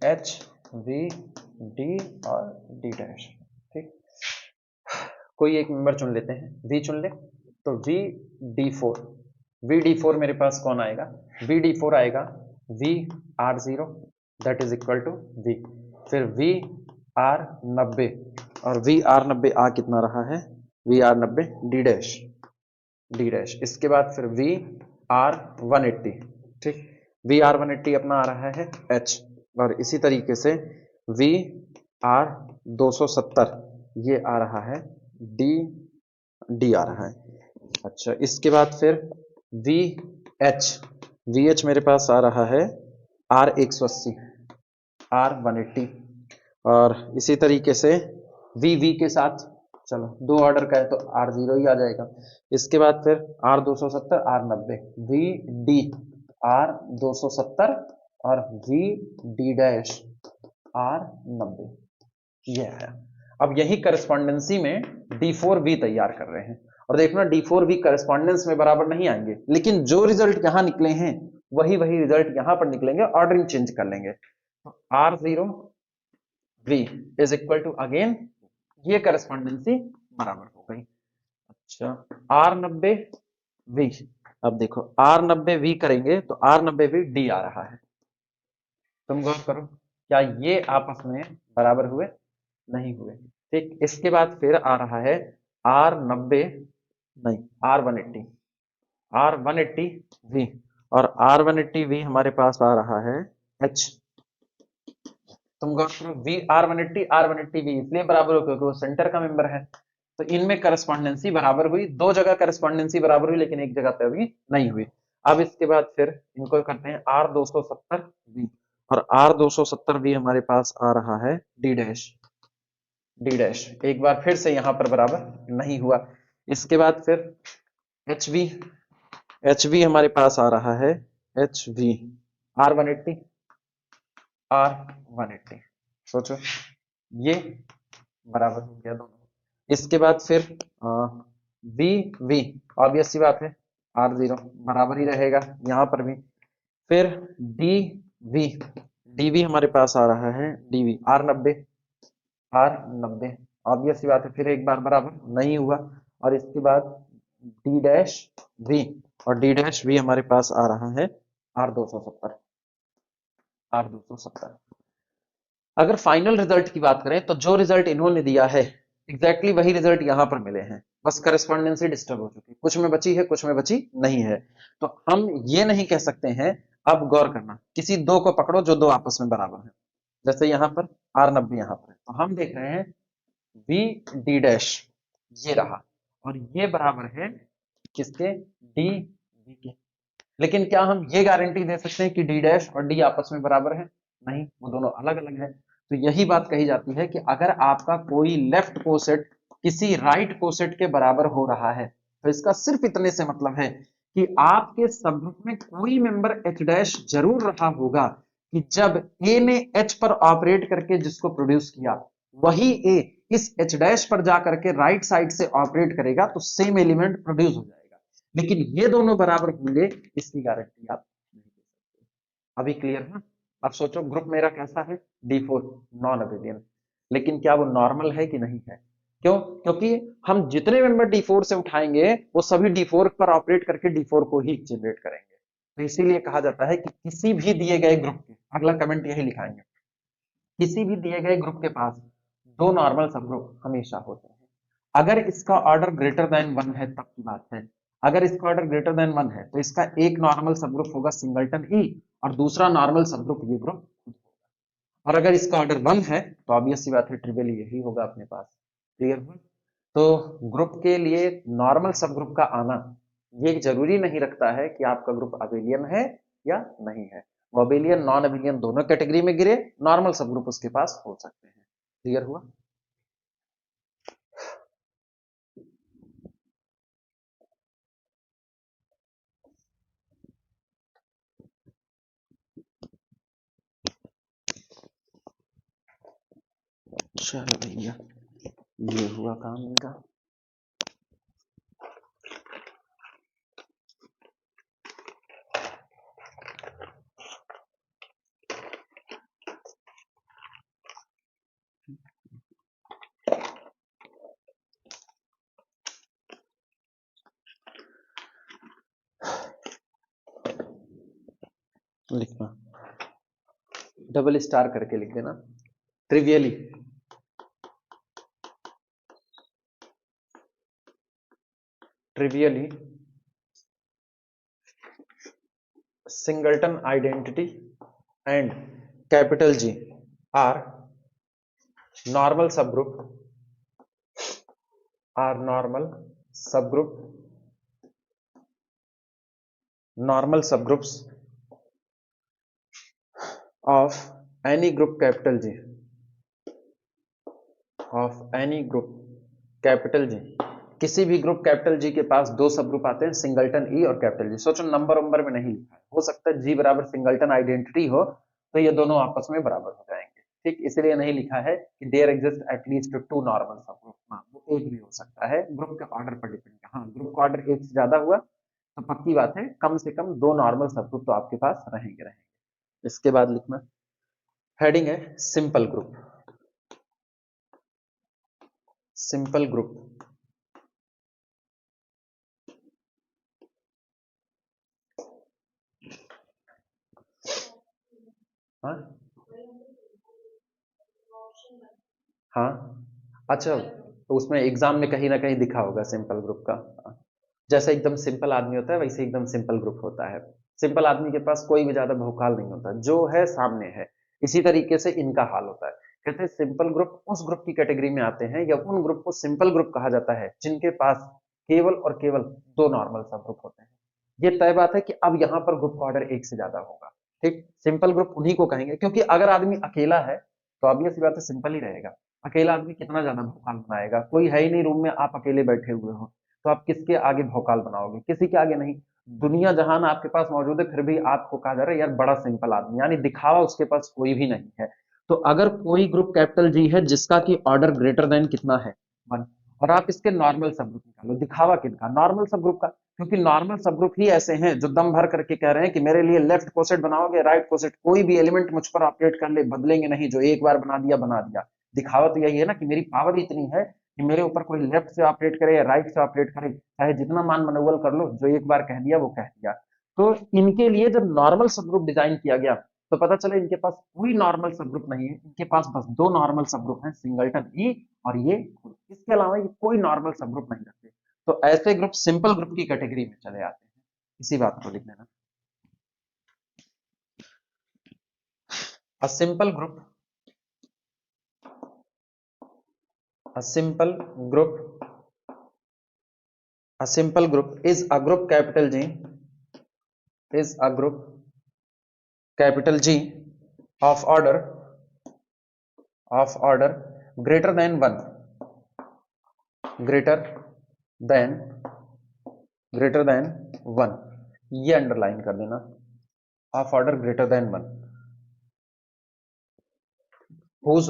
H, V, D और D डैश। ठीक, कोई एक मेंबर चुन लेते हैं, V चुन ले, तो VD4 मेरे पास कौन आएगा, VD4 आएगा VR0 that is equal to V, फिर VR90, और VR90 आ कितना रहा है, VR90 D डैश, इसके बाद फिर VR180, ठीक, VR180 अपना आ रहा है H, और इसी तरीके से VR270 ये आ रहा है D आ रहा है। अच्छा, इसके बाद फिर VH मेरे पास आ रहा है R180, R180, और इसी तरीके से VV के साथ, चलो दो ऑर्डर का है तो R0 ही आ जाएगा। इसके बाद फिर R270, R90, VD R270 और VD डैश R90, ये है। अब यही करस्पॉन्डेंसी में D4V तैयार कर रहे हैं, और देखना D4V करस्पॉन्डेंस में बराबर नहीं आएंगे, लेकिन जो रिजल्ट यहां निकले हैं वही रिजल्ट यहां पर निकलेंगे, ऑर्डरिंग चेंज कर लेंगे। तो R0V is equal to, again ये करस्पॉन्डेंसी बराबर हो गई। अच्छा, R90V, अब देखो R90V करेंगे तो R90V D आ रहा है, तुम गौर करो, क्या ये आपस में बराबर हुए, नहीं हुए। ठीक, इसके बाद फिर आ रहा है R90, नहीं R180V, और R180V हमारे पास आ रहा है H, तुम गौर करो, R180V इसलिए बराबर हो क्योंकि वो सेंटर का मेंबर है, तो इनमें करस्पॉन्डेंसी बराबर हुई, दो जगह करस्पॉन्डेंसी बराबर हुई, लेकिन एक जगह पे अभी नहीं हुई। अब इसके बाद फिर इनको करते हैं R270V, और R270V हमारे पास आ रहा है D डैश, एक बार फिर से यहां पर बराबर नहीं हुआ। इसके बाद फिर HV हमारे पास आ रहा है HV R180, सोचो ये बराबर हो गया दोनों। इसके बाद फिर VV, ऑब्वियस सी बात है R0 बराबर ही रहेगा यहां पर भी। फिर DV हमारे पास आ रहा है DV R90, ऑब्वियस सी बात है, फिर एक बार बराबर नहीं हुआ। और इसके बाद D डैश V, और D डैश V हमारे पास आ रहा है R270। अगर फाइनल रिजल्ट की बात करें तो जो रिजल्ट इन्होंने दिया है एग्जैक्टली वही रिजल्ट यहां पर मिले हैं, बस करस्पॉन्डेंसी डिस्टर्ब हो चुकी है, कुछ में बची है कुछ में बची नहीं है। तो हम ये नहीं कह सकते हैं, अब गौर करना, किसी दो को पकड़ो जो दो आपस में बराबर है, जैसे यहां पर R90 यहां पर है, तो हम देख रहे हैं VD डैश ये रहा, और ये बराबर है किसके, DV के। लेकिन क्या हम ये गारंटी दे सकते हैं कि D डैश और D आपस में बराबर है, नहीं, वो दोनों अलग अलग है। तो यही बात कही जाती है कि अगर आपका कोई लेफ्ट कोसेट किसी राइट कोसेट के बराबर हो रहा है, तो इसका सिर्फ इतने से मतलब है कि आपके सबग्रुप में कोई मेंबर H डैश जरूर रहा होगा कि जब A ने H पर ऑपरेट करके जिसको प्रोड्यूस किया, वही A इस H डैश पर जाकर के राइट साइड से ऑपरेट करेगा तो सेम एलिमेंट प्रोड्यूस हो जाएगा। लेकिन ये दोनों बराबर होंगे इसकी गारंटी आप नहीं दे सकते। अभी क्लियर है? अब सोचो ग्रुप मेरा कैसा है, D4 नॉन अबेलियन, लेकिन क्या वो नॉर्मल है कि नहीं है? क्यों? क्योंकि हम जितने मेंबर D4 से उठाएंगे वो सभी D4 पर ऑपरेट करके D4 को ही जनरेट करेंगे। तो इसीलिए कहा जाता है कि किसी भी दिए गए ग्रुप के, अगला कमेंट यही लिखाएंगे, किसी भी दिए गए ग्रुप के पास दो नॉर्मल सब ग्रुप हमेशा होते हैं। अगर इसका ऑर्डर ग्रेटर देन 1 है तब की बात है, अगर इसका ऑर्डर ग्रेटर देन 1 है तो इसका एक नॉर्मल सब ग्रुप होगा सिंगलटन ई, और दूसरा नॉर्मल सब ग्रुप ये ग्रुप, और अगर इसका ऑर्डर 1 है तो ऑब्वियस सी बात है ट्रिवियल यही होगा अपने पास। क्लियर हुआ? तो ग्रुप के लिए नॉर्मल सब ग्रुप का आना ये जरूरी नहीं रखता है कि आपका ग्रुप अबेलियन है या नहीं है, वो अबेलियन नॉन अबेलियन दोनों कैटेगरी में गिरे, नॉर्मल सब ग्रुप उसके पास हो सकते हैं। क्लियर हुआ? चलो भैया, ये हुआ काम इनका। लिखना, डबल स्टार करके लिख देना। ट्रिवियली, ट्रिवियली singleton identity and capital G are normal subgroup, are normal subgroups of any group capital G, of any group capital G. किसी भी ग्रुप कैपिटल जी के पास दो सब ग्रुप आते हैं, सिंगलटन ई और कैपिटल जी। सोचो नंबर नंबर में नहीं लिखा है, हो सकता है जी बराबर सिंगलटन आइडेंटिटी हो तो ये दोनों आपस में बराबर हो जाएंगे, ठीक। इसलिए नहीं लिखा है कि there exist at least two normal subgroup. हाँ, वो एक भी हो सकता है, ग्रुप के ऑर्डर पर डिपेंड है। हाँ, ग्रुप का ऑर्डर एक से ज्यादा हुआ तो पक्की बात है कम से कम दो नॉर्मल सब ग्रुप तो आपके पास रहेंगे। इसके बाद लिखना, हेडिंग है सिंपल ग्रुप, सिंपल ग्रुप। हाँ हाँ, अच्छा, तो उसमें एग्जाम में कहीं ना कहीं दिखा होगा सिंपल ग्रुप का। जैसे एकदम सिंपल आदमी होता है वैसे एकदम सिंपल ग्रुप होता है। सिंपल आदमी के पास कोई भी ज्यादा भौकाल नहीं होता, जो है सामने है। इसी तरीके से इनका हाल होता है। कहते हैं सिंपल ग्रुप उस ग्रुप की कैटेगरी में आते हैं या उन ग्रुप को सिंपल ग्रुप कहा जाता है जिनके पास केवल और केवल दो नॉर्मल सब ग्रुप होते हैं। ये तय बात है कि अब यहाँ पर ग्रुप का ऑर्डर एक से ज्यादा होगा, ठीक। सिंपल ग्रुप उन्हीं को कहेंगे, क्योंकि अगर आदमी अकेला है तो ऑब्वियस सी बात है सिंपल ही रहेगा। अकेला आदमी कितना ज्यादा भौकाल बनाएगा, कोई है ही नहीं रूम में, आप अकेले बैठे हुए हो तो आप किसके आगे भौकाल बनाओगे, किसी के आगे नहीं। दुनिया जहान आपके पास मौजूद है फिर भी आपको कहा जा रहा है यार बड़ा सिंपल आदमी, यानी दिखावा उसके पास कोई भी नहीं है। तो अगर कोई ग्रुप कैपिटल जी है जिसका की ऑर्डर ग्रेटर देन कितना है, वन, और आप इसके नॉर्मल सब ग्रुप निकालो, दिखावा किनका, नॉर्मल सब ग्रुप का। क्योंकि नॉर्मल सब ग्रुप ही ऐसे हैं जो दम भर करके कह रहे हैं कि मेरे लिए लेफ्ट कोसेट बनाओगे राइट कोसेट, कोई भी एलिमेंट मुझ पर ऑपरेट कर ले बदलेंगे नहीं, जो एक बार बना दिया बना दिया। दिखावा तो यही है ना कि मेरी पावर इतनी है कि मेरे ऊपर कोई लेफ्ट से ऑपरेट करे या राइट से ऑपरेट करे, चाहे जितना मान मनोवल कर लो, जो एक बार कह दिया वो कह दिया। तो इनके लिए जब नॉर्मल सब ग्रुप डिजाइन किया गया तो पता चला इनके पास कोई नॉर्मल सब ग्रुप नहीं है, इनके पास बस दो नॉर्मल सब ग्रुप हैं, सिंगलटन ई और ये। इसके अलावा ये कोई नॉर्मल सब ग्रुप नहीं रखते। तो ऐसे ग्रुप सिंपल ग्रुप की कैटेगरी में चले आते हैं। इसी बात को लिख लेना, a simple group, a simple group, a simple group is a group capital G, is a group capital G of order greater than 1, greater than greater than 1, ये अंडरलाइन कर देना, of order greater than 1, whose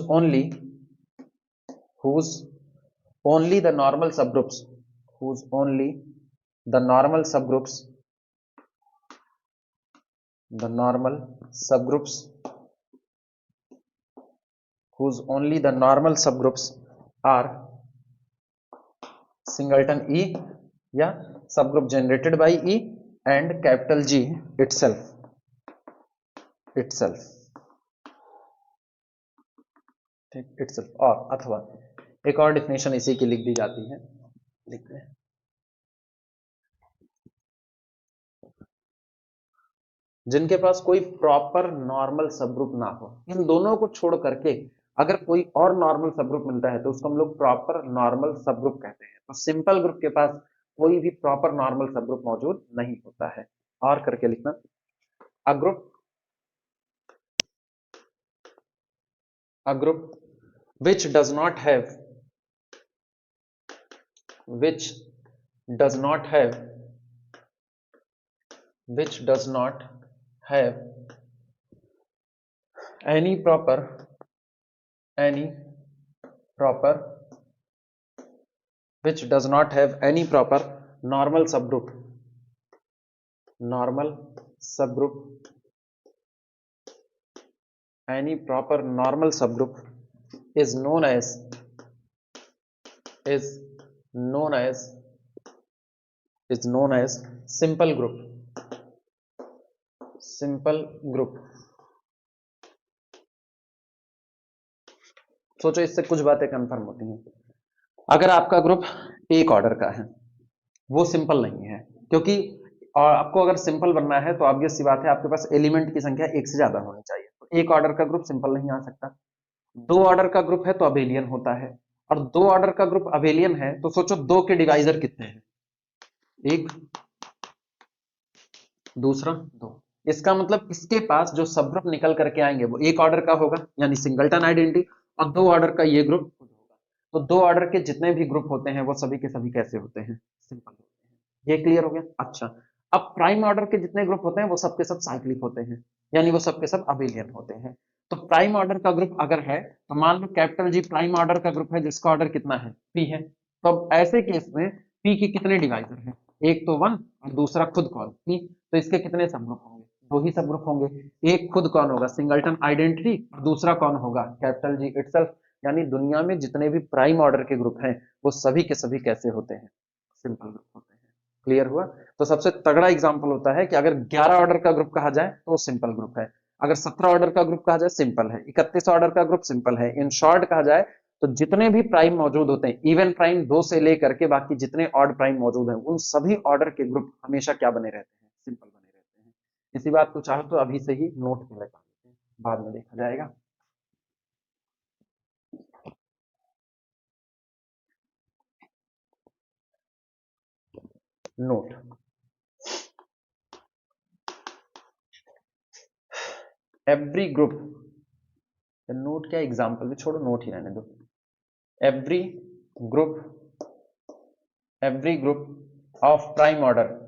only the normal subgroups, whose only the normal subgroups, the normal subgroups, whose only the normal subgroups are singleton E या subgroup generated by E and capital G itself, ठीक, itself। और अथवा एक और डिफिनेशन इसी की लिख दी जाती है, लिख रहे हैं, जिनके पास कोई प्रॉपर नॉर्मल सबग्रुप ना हो, इन दोनों को छोड़ करके अगर कोई और नॉर्मल सबग्रुप मिलता है तो उसको हम लोग प्रॉपर नॉर्मल सबग्रुप कहते हैं। तो सिंपल ग्रुप के पास कोई भी प्रॉपर नॉर्मल सबग्रुप मौजूद नहीं होता है। और करके लिखना, a group, a group which does not have, which does not have, which does not have any proper, any proper which does not have any proper normal subgroup any proper normal subgroup is known as is known as simple group। सोचो, इससे कुछ बातें कंफर्म होती हैं। अगर आपका ग्रुप एक ऑर्डर का है, वो सिंपल नहीं है, क्योंकि और आपको अगर सिंपल बनना है तो ऑब्वियस सी बात है आपके पास एलिमेंट की संख्या एक से ज्यादा होनी चाहिए। तो एक ऑर्डर का ग्रुप सिंपल नहीं आ सकता। दो ऑर्डर का ग्रुप है तो अबेलियन होता है, और दो ऑर्डर का ग्रुप अबेलियन है तो सोचो दो के डिवाइजर कितने हैं, एक, दूसरा, दो। इसका मतलब इसके पास जो सब ग्रुप निकल करके आएंगे वो एक ऑर्डर का होगा, यानी सिंगलटन आइडेंटिटी, और दो ऑर्डर का ये ग्रुप होगा। तो दो ऑर्डर के जितने भी ग्रुप होते हैं वो सभी के सभी कैसे होते हैं, सिंपल होते हैं। ये क्लियर हो गया? अच्छा, अब प्राइम ऑर्डर के जितने ग्रुप होते हैं वो सबके सब साइक्लिक होते हैं, यानी वो सबके सब अबेलियन होते हैं। तो प्राइम ऑर्डर का ग्रुप अगर है तो मान लो कैपिटल जी प्राइम ऑर्डर का ग्रुप है जिसका ऑर्डर कितना है, पी है। तो अब ऐसे केस में पी के कितने डिवाइजर हैं, एक तो वन और दूसरा खुद कौन, पी। तो इसके कितने सब ग्रुप होंगे, दो ही सब ग्रुप होंगे। एक खुद कौन होगा, सिंगलटन आइडेंटिटी, और दूसरा कौन होगा, कैपिटल जी इटसेल्फ। यानी दुनिया में जितने भी प्राइम ऑर्डर के ग्रुप हैं वो सभी के सभी कैसे होते हैं, सिंपल ग्रुप होते हैं। क्लियर हुआ? तो सबसे तगड़ा एग्जांपल होता है कि अगर 11 ऑर्डर का ग्रुप कहा जाए तो सिंपल ग्रुप है, अगर 17 ऑर्डर का ग्रुप कहा जाए सिंपल है, 31 ऑर्डर का ग्रुप सिंपल है। इन शॉर्ट कहा जाए तो जितने भी प्राइम मौजूद होते हैं, इवन प्राइम दो से लेकर के बाकी जितने ऑड प्राइम मौजूद हैं, उन सभी ऑर्डर के ग्रुप हमेशा क्या बने रहते हैं, सिंपल बने रहते हैं। इसी बात को चाहो तो अभी से ही नोट पे लगा लेते हैं, बाद में देखा जाएगा। नोट, एवरी ग्रुप, नोट क्या एग्जांपल भी छोड़ो, नोट ही रहने दो। Every group of prime order,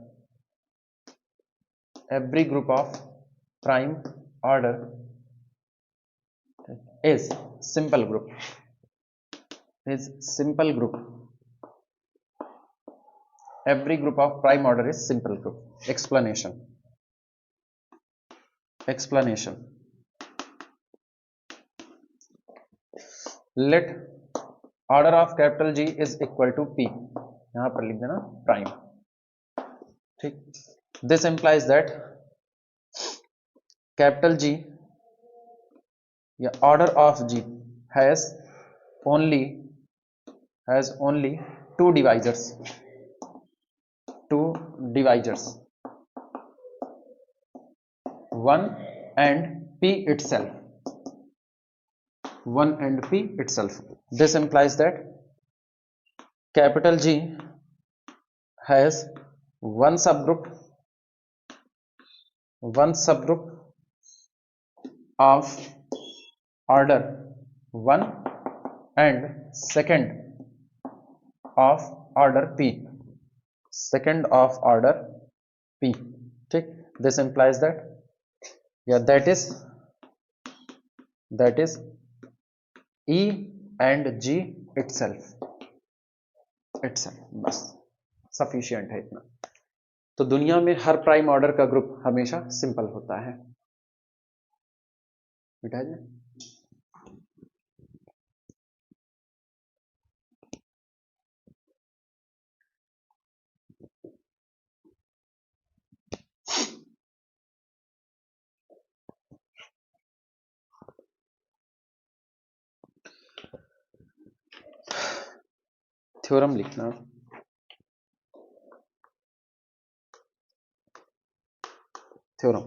every group of prime order is simple group, every group of prime order is simple group। explanation let order of capital G is equal to P, यहां पर लिख देना प्राइम, ठीक। this implies that capital G या order of G has only two divisors, one and P itself, this implies that capital G has one subgroup of order 1 and second of order P, ठीक। this implies that that is E and G itself, बस सफिशिएंट है इतना। तो दुनिया में हर प्राइम ऑर्डर का ग्रुप हमेशा सिंपल होता है, मिटा जाए। थ्योरम लिखना, theorem,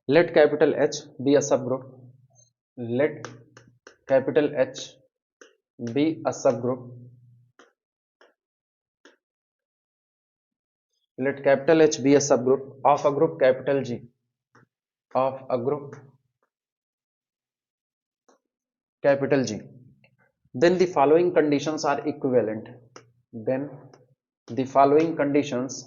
let capital H be a subgroup, let capital H be a subgroup, let capital H be a subgroup of a group capital G, then the following conditions are equivalent, then the following conditions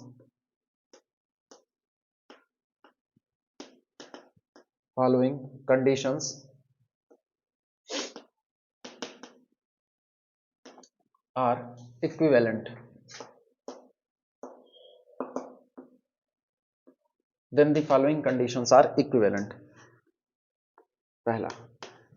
are equivalent, then the following conditions are equivalent. पहला,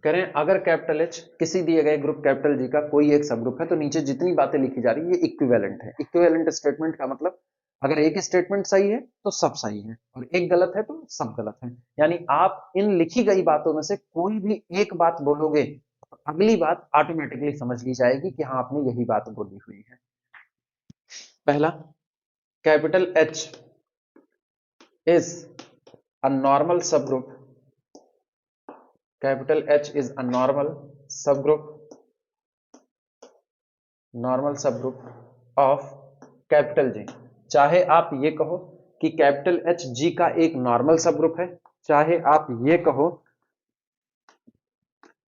करें अगर कैपिटल एच किसी दिए गए ग्रुप कैपिटल जी का कोई एक सब ग्रुप है तो नीचे जितनी बातें लिखी जा रही है ये इक्विवेलेंट है। इक्विवेलेंट स्टेटमेंट का मतलब अगर एक स्टेटमेंट सही है तो सब सही है और एक गलत है तो सब गलत है। यानी आप इन लिखी गई बातों में से कोई भी एक बात बोलोगे तो अगली बात ऑटोमेटिकली समझ ली जाएगी कि हाँ आपने यही बात बोली हुई है। पहला, capital H is a normal subgroup, capital H is a normal subgroup of capital G। चाहे आप ये कहो कि कैपिटल H G का एक नॉर्मल सब ग्रुप है, चाहे आप ये कहो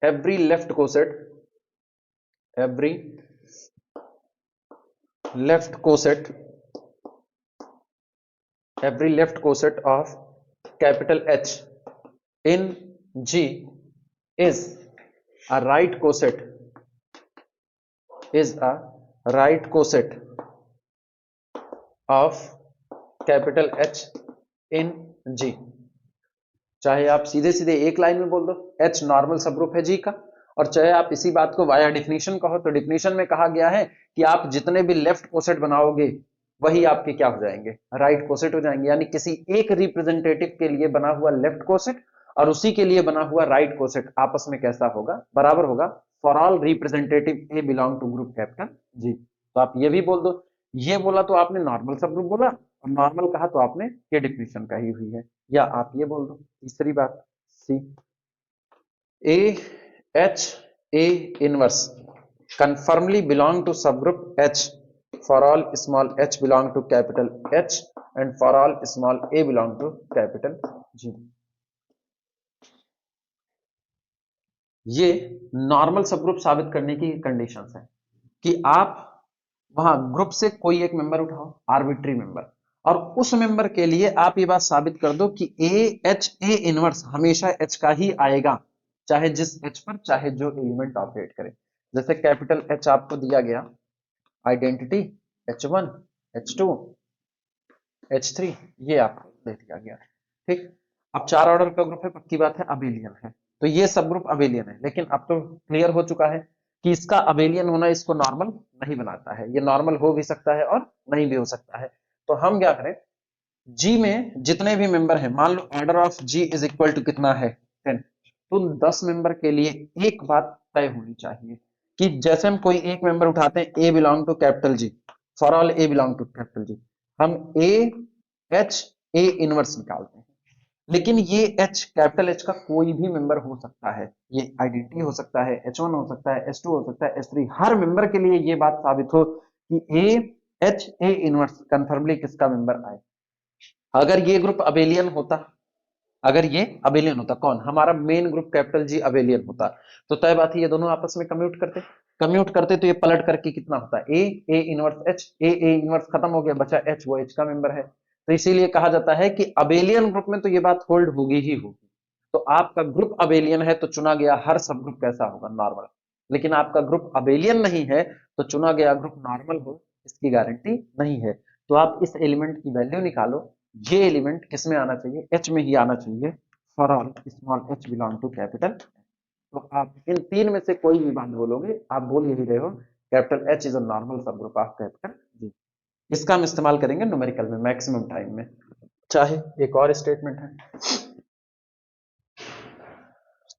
every left coset of capital H in G is a right coset of capital H in G। चाहे आप सीधे सीधे एक लाइन में बोल दो H नॉर्मल सब ग्रुप है G का, और चाहे आप इसी बात को वाया डिफिनीशन कहो तो डिफिनीशन में कहा गया है कि आप जितने भी लेफ्ट कोसेट बनाओगे वही आपके क्या हो जाएंगे, राइट कोसेट हो जाएंगे। यानी किसी एक रिप्रेजेंटेटिव के लिए बना हुआ लेफ्ट कोसेट और उसी के लिए बना हुआ राइट कोसेट आपस में कैसा होगा, बराबर होगा। For all representative a belong to group capital G. तो आप ये भी बोल दो, ये बोला तो आपने नॉर्मल सब ग्रुप बोला और नॉर्मल कहा तो आपने ये डिफिनीशन कही हुई है। या आप ये बोल दो तीसरी बात, C a H a inverse confirmly belong to subgroup H for all small h belong to capital H and for all small a belong to capital G। ये नॉर्मल सबग्रुप साबित करने की कंडीशंस है कि आप वहां ग्रुप से कोई एक मेंबर उठाओ, आर्बिट्री मेंबर, और उस मेंबर के लिए आप ये बात साबित कर दो कि ए इनवर्स हमेशा एच का ही आएगा, चाहे जिस एच पर चाहे जो एलिमेंट ऑपरेट करे। जैसे कैपिटल एच आपको दिया गया, आइडेंटिटी H1 H2 H3 ये आपको दे दिया गया, ठीक। अब चार ऑर्डर का ग्रुप है, पक्की बात है अबेलियन है, तो ये सब ग्रुप अबेलियन है। लेकिन अब तो क्लियर हो चुका है कि इसका अबेलियन होना इसको नॉर्मल नहीं बनाता है, ये नॉर्मल हो भी सकता है और नहीं भी हो सकता है। तो हम क्या करें, जी में जितने भी मेंबर हैं, मान लो order of G is equal to कितना है 10, तो 10 मेंबर के लिए एक बात तय होनी चाहिए कि जैसे हम कोई एक मेंबर उठाते हैं a belong to capital G, for all a belong to capital G, हम ए एच ए इनवर्स निकालते हैं। लेकिन ये एच कैपिटल एच का कोई भी मेंबर हो सकता है, ये आइडेंटिटी हो सकता है, H1 हो सकता है, H2 हो सकता है, H3, हर मेंबर के लिए ये बात साबित हो कि ए एच ए इनवर्स कंफर्मली किसका मेंबर आए। अगर ये ग्रुप अबेलियन होता, अगर ये अबेलियन होता, कौन, हमारा मेन ग्रुप कैपिटल जी अबेलियन होता, तो तय बात है ये दोनों आपस में कम्यूट करते तो ये पलट करके कितना होता, A inverse H, a inverse खत्म हो गया, बचा एच, वो एच का मेंबर है। तो इसीलिए कहा जाता है कि अबेलियन ग्रुप में तो ये बात होल्ड होगी ही होगी। तो आपका ग्रुप अबेलियन है तो चुना गया हर सब ग्रुप कैसा होगा, नॉर्मल। लेकिन आपका ग्रुप अबेलियन नहीं है तो चुना गया ग्रुप नॉर्मल हो, इसकी गारंटी नहीं है। तो आप इस एलिमेंट की वैल्यू निकालो, ये एलिमेंट किस में आना चाहिए, एच में ही आना चाहिए, for all small H belong to capital. तो आप इन तीन में से कोई भी बात बोलोगे, आप बोल यही रहे हो capital H is a normal subgroup of capital जी। इसका हम इस्तेमाल करेंगे न्यूमेरिकल में मैक्सिमम टाइम में। चाहे एक और स्टेटमेंट है,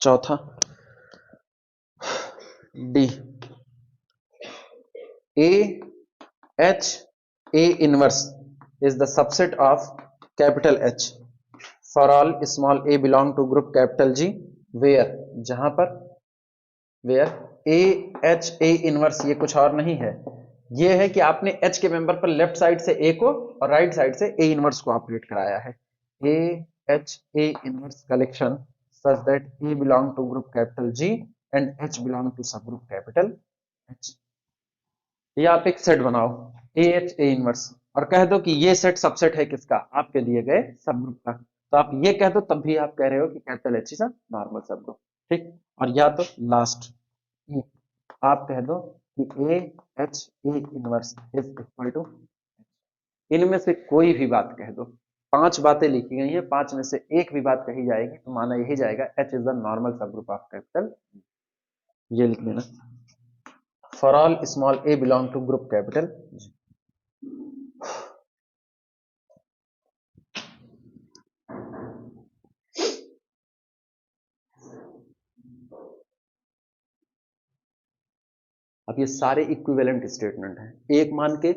चौथा, D a H a inverse is the subset of capital H for all small a belong to group capital G, where, जहां पर where a H a inverse ये कुछ और नहीं है, ये है कि आपने एच के मेंबर पर लेफ्ट साइड से ए को और राइट साइड से ए इनवर्स को ऑपरेट कराया है। A H a inverse collection such that a belong to group capital G and H belong to subgroup capital H. ये आप एक सेट बनाओ ए एच ए इनवर्स और कह दो कि ये सेट सबसेट है किसका, आपके दिए गए सब ग्रुप का। तो आप ये कह दो तब भी आप कह रहे हो कि capital H is a normal subgroup, ठीक। और या तो लास्ट आप कह दो कि a H a inverse is equal to, इनमें से कोई भी बात कह दो, पांच बातें लिखी गई हैं, पांच में से एक भी बात कही जाएगी तो माना यही जाएगा H is the normal subgroup of capital. ये लिख लेना, for all small a belong to group capital. अब ये सारे इक्विवेलेंट स्टेटमेंट हैं, एक मान के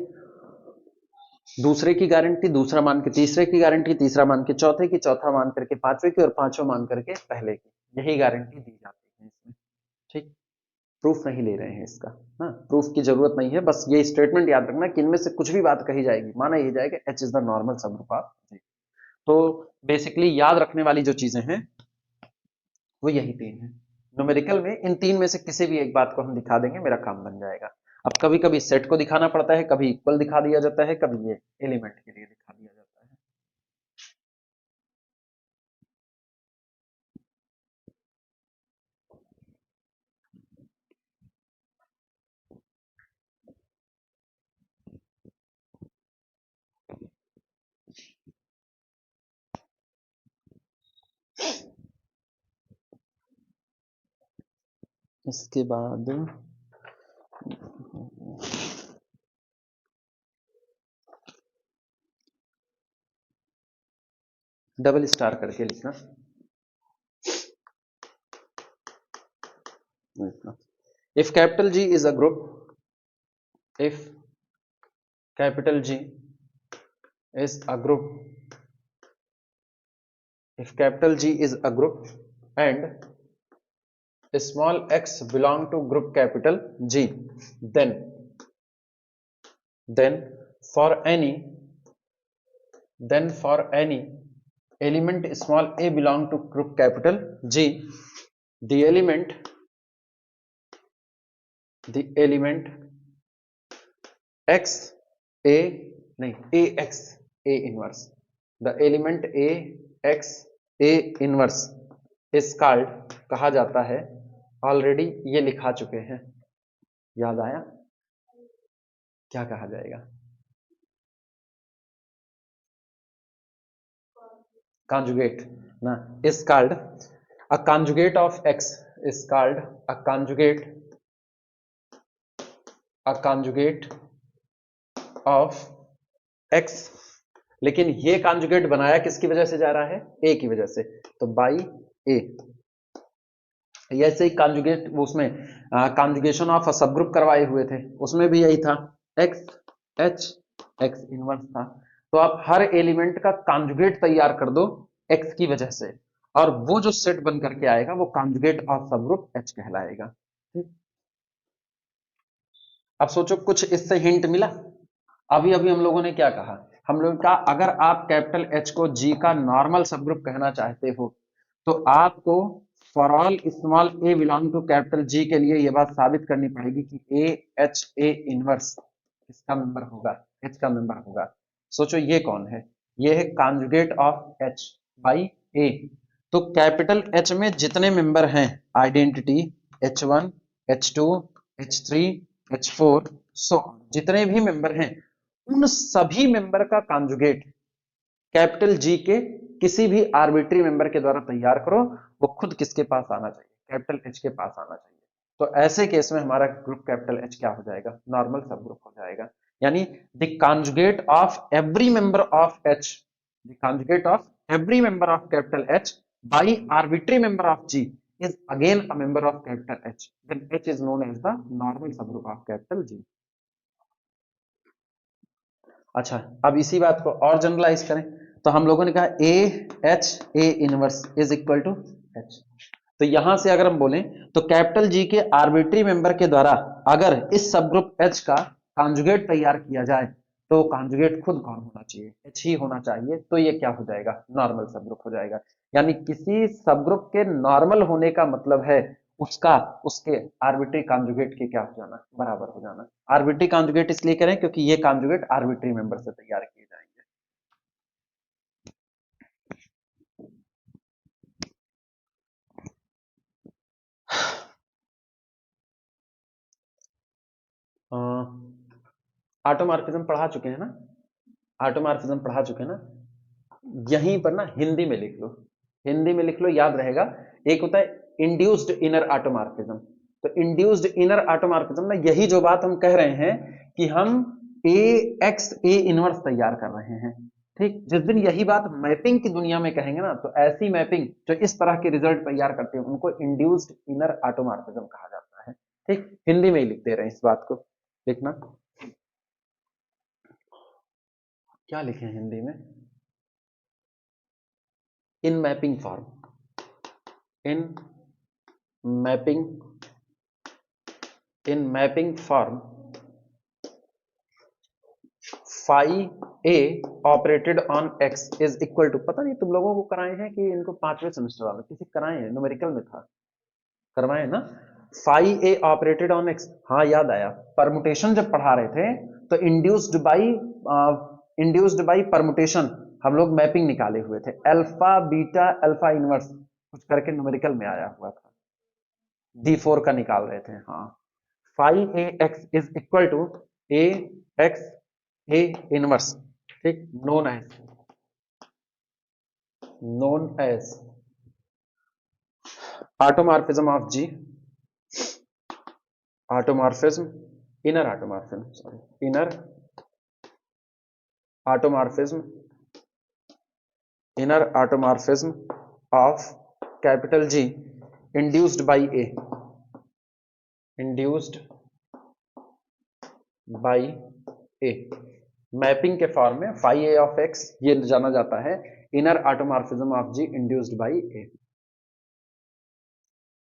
दूसरे की गारंटी, दूसरा मान के तीसरे की गारंटी, तीसरा मान के चौथे की, चौथा मान करके पांचवे की, और पांचवा मान करके पहले की, यही गारंटी दी जाती है इसमें। ठीक, प्रूफ नहीं ले रहे हैं इसका, हाँ प्रूफ की जरूरत नहीं है, बस ये स्टेटमेंट याद रखना कि इनमें से कुछ भी बात कही जाएगी माना ये जाएगा H is the normal subgroup of G. तो बेसिकली याद रखने वाली जो चीजें हैं वो यही तीन है। न्यूमेरिकल में इन तीन में से किसी भी एक बात को हम दिखा देंगे, मेरा काम बन जाएगा। अब कभी कभी सेट को दिखाना पड़ता है, कभी इक्वल दिखा दिया जाता है, कभी ये एलिमेंट के लिए दिखा दिया जाता है। इसके बाद डबल स्टार करके लिखना, if capital G is a group, if capital G is a group, if capital G is a group and small x belong to group capital G, then for any then for any element small a belong to group capital G, the element x a नहीं a x a inverse, the element a x a inverse is called, कहा जाता है, ऑलरेडी ये लिखा चुके हैं, याद आया क्या कहा जाएगा? Conjugate ना, is called a conjugate of x, is called a conjugate of x, लेकिन ये कॉन्जुगेट बनाया किसकी वजह से जा रहा है? a की वजह से, तो बाई a। ऐसे ही कॉन्जुगेट उसमें कॉन्जुगेशन ऑफ सब ग्रुप करवाए हुए थे, उसमें भी यही था, x h x इनवर्स था। तो आप हर एलिमेंट का कॉन्जुगेट तैयार कर दो x की वजह से, और वो जो सेट बन करके आएगा वो कॉन्जुगेट ऑफ सब ग्रुप h कहलाएगा। ठीक, अब सोचो कुछ इससे हिंट मिला। अभी अभी हम लोगों ने क्या कहा, हम लोगों का अगर आप कैपिटल H को G का नॉर्मल सब ग्रुप कहना चाहते हो तो आपको for all small a belong to capital G के लिए यह बात साबित करनी पड़ेगी कि a h a इनवर्स इसका मेंबर होगा, H का मेंबर होगा। सोचो ये कौन है? ये है conjugate of H by a। तो कैपिटल H में जितने मेंबर हैं, identity H1 H2 H3 H4 सो जितने भी मेंबर हैं, उन सभी मेंबर का कॉन्जुगेट कैपिटल जी के किसी भी आर्बिट्री मेंबर के द्वारा तैयार करो, वो खुद किसके पास आना चाहिए? कैपिटल एच के पास आना चाहिए। तो ऐसे केस में हमारा ग्रुप कैपिटल एच क्या हो जाएगा? नॉर्मल सब ग्रुप हो जाएगा। यानी the conjugate of every member of H, the conjugate of every member of capital H by arbitrary member of G is again a member of capital H, then H is known as the normal subgroup of capital G। अच्छा, अब इसी बात को और जनरलाइज करें तो हम लोगों ने कहा a H a inverse is equal to H. तो यहां से अगर हम बोलें तो कैपिटल जी के आर्बिट्री मेंबर के द्वारा अगर इस सबग्रुप एच का कॉन्जुगेट तैयार किया जाए तो कॉन्जुगेट खुद कौन होना चाहिए? एच ही होना चाहिए। तो ये क्या हो जाएगा? नॉर्मल सबग्रुप हो जाएगा। यानी किसी सबग्रुप के नॉर्मल होने का मतलब है उसका उसके आर्बिट्री कॉन्जुगेट के क्या हो जाना? बराबर हो जाना। आर्बिट्री कॉन्जुगेट इसलिए करें क्योंकि ये कॉन्जुगेट आर्बिट्री मेंबर से तैयार किए जाएंगे। ऑटोमॉर्फिज्म पढ़ा चुके हैं ना, ऑटोमॉर्फिज्म पढ़ा चुके हैं ना। यहीं पर ना हिंदी में लिख लो, हिंदी में लिख लो, याद रहेगा। एक होता है इंड्यूस्ड इनर ऑटोमॉर्फिज्म। तो इंड्यूस्ड इनर ऑटोमॉर्फिज्म में यही जो बात हम कह रहे हैं कि हम ए एक्स ए इनवर्स तैयार कर रहे हैं। ठीक, जिस दिन यही बात मैपिंग की दुनिया में कहेंगे ना, तो ऐसी मैपिंग जो इस तरह के रिजल्ट तैयार करते हैं उनको इंड्यूस्ड इनर ऑटोमॉर्फिज्म कहा जाता है। ठीक, हिंदी में ही लिख दे रहे हैं इस बात को, देखना क्या लिखे हैं हिंदी में। In mapping form, in mapping, in mapping form phi a operated on x is equal to, पता नहीं तुम लोगों को कराए हैं कि इनको 5वें सेमेस्टर वाले किसी कराए हैं, न्यूमेरिकल में था, करवाए ना। Phi a operated on x, हाँ याद आया, परमुटेशन जब पढ़ा रहे थे तो इंड्यूस्ड बाई परमुटेशन हम लोग मैपिंग निकाले हुए थे, अल्फा बीटा अल्फा इनवर्स कुछ करके न्यूमेरिकल में आया हुआ था, D4 का निकाल रहे थे। हाँ, phi a x is equal to a x a inverse, ठीक, known as automorphism of G, automorphism, inner automorphism, sorry, inner automorphism, inner automorphism of capital G induced by a, induced by a, mapping के फॉर्म में फाई ए ऑफ एक्स ये जाना जाता है inner automorphism of G induced by a.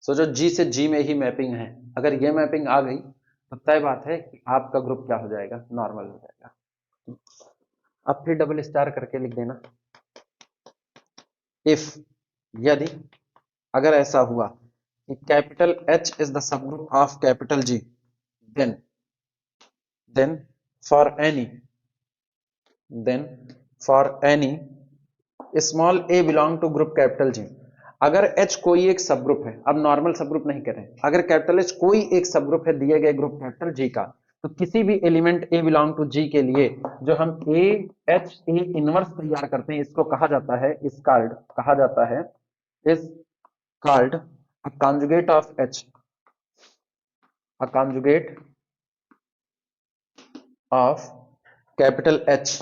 So जो जी से जी में ही मैपिंग है, अगर ये मैपिंग आ गई तो तय बात है कि आपका ग्रुप क्या हो जाएगा, नॉर्मल हो जाएगा। अब फिर डबल स्टार करके लिख देना, इफ, यदि, अगर ऐसा हुआ कि capital H is the subgroup of capital G, then for any, then for any small a belong to group capital G, अगर एच कोई एक सब ग्रुप है, अब नॉर्मल सब ग्रुप नहीं करें, अगर कैपिटल एच कोई एक सब ग्रुप है दिए गए ग्रुप कैपिटल जी का, तो किसी भी एलिमेंट ए बिलोंग टू जी के लिए जो हम ए एच ए इनवर्स तैयार करते हैं इसको कहा जाता है, इस कॉल्ड, कहा जाता है, is called a conjugate of H, a conjugate of capital H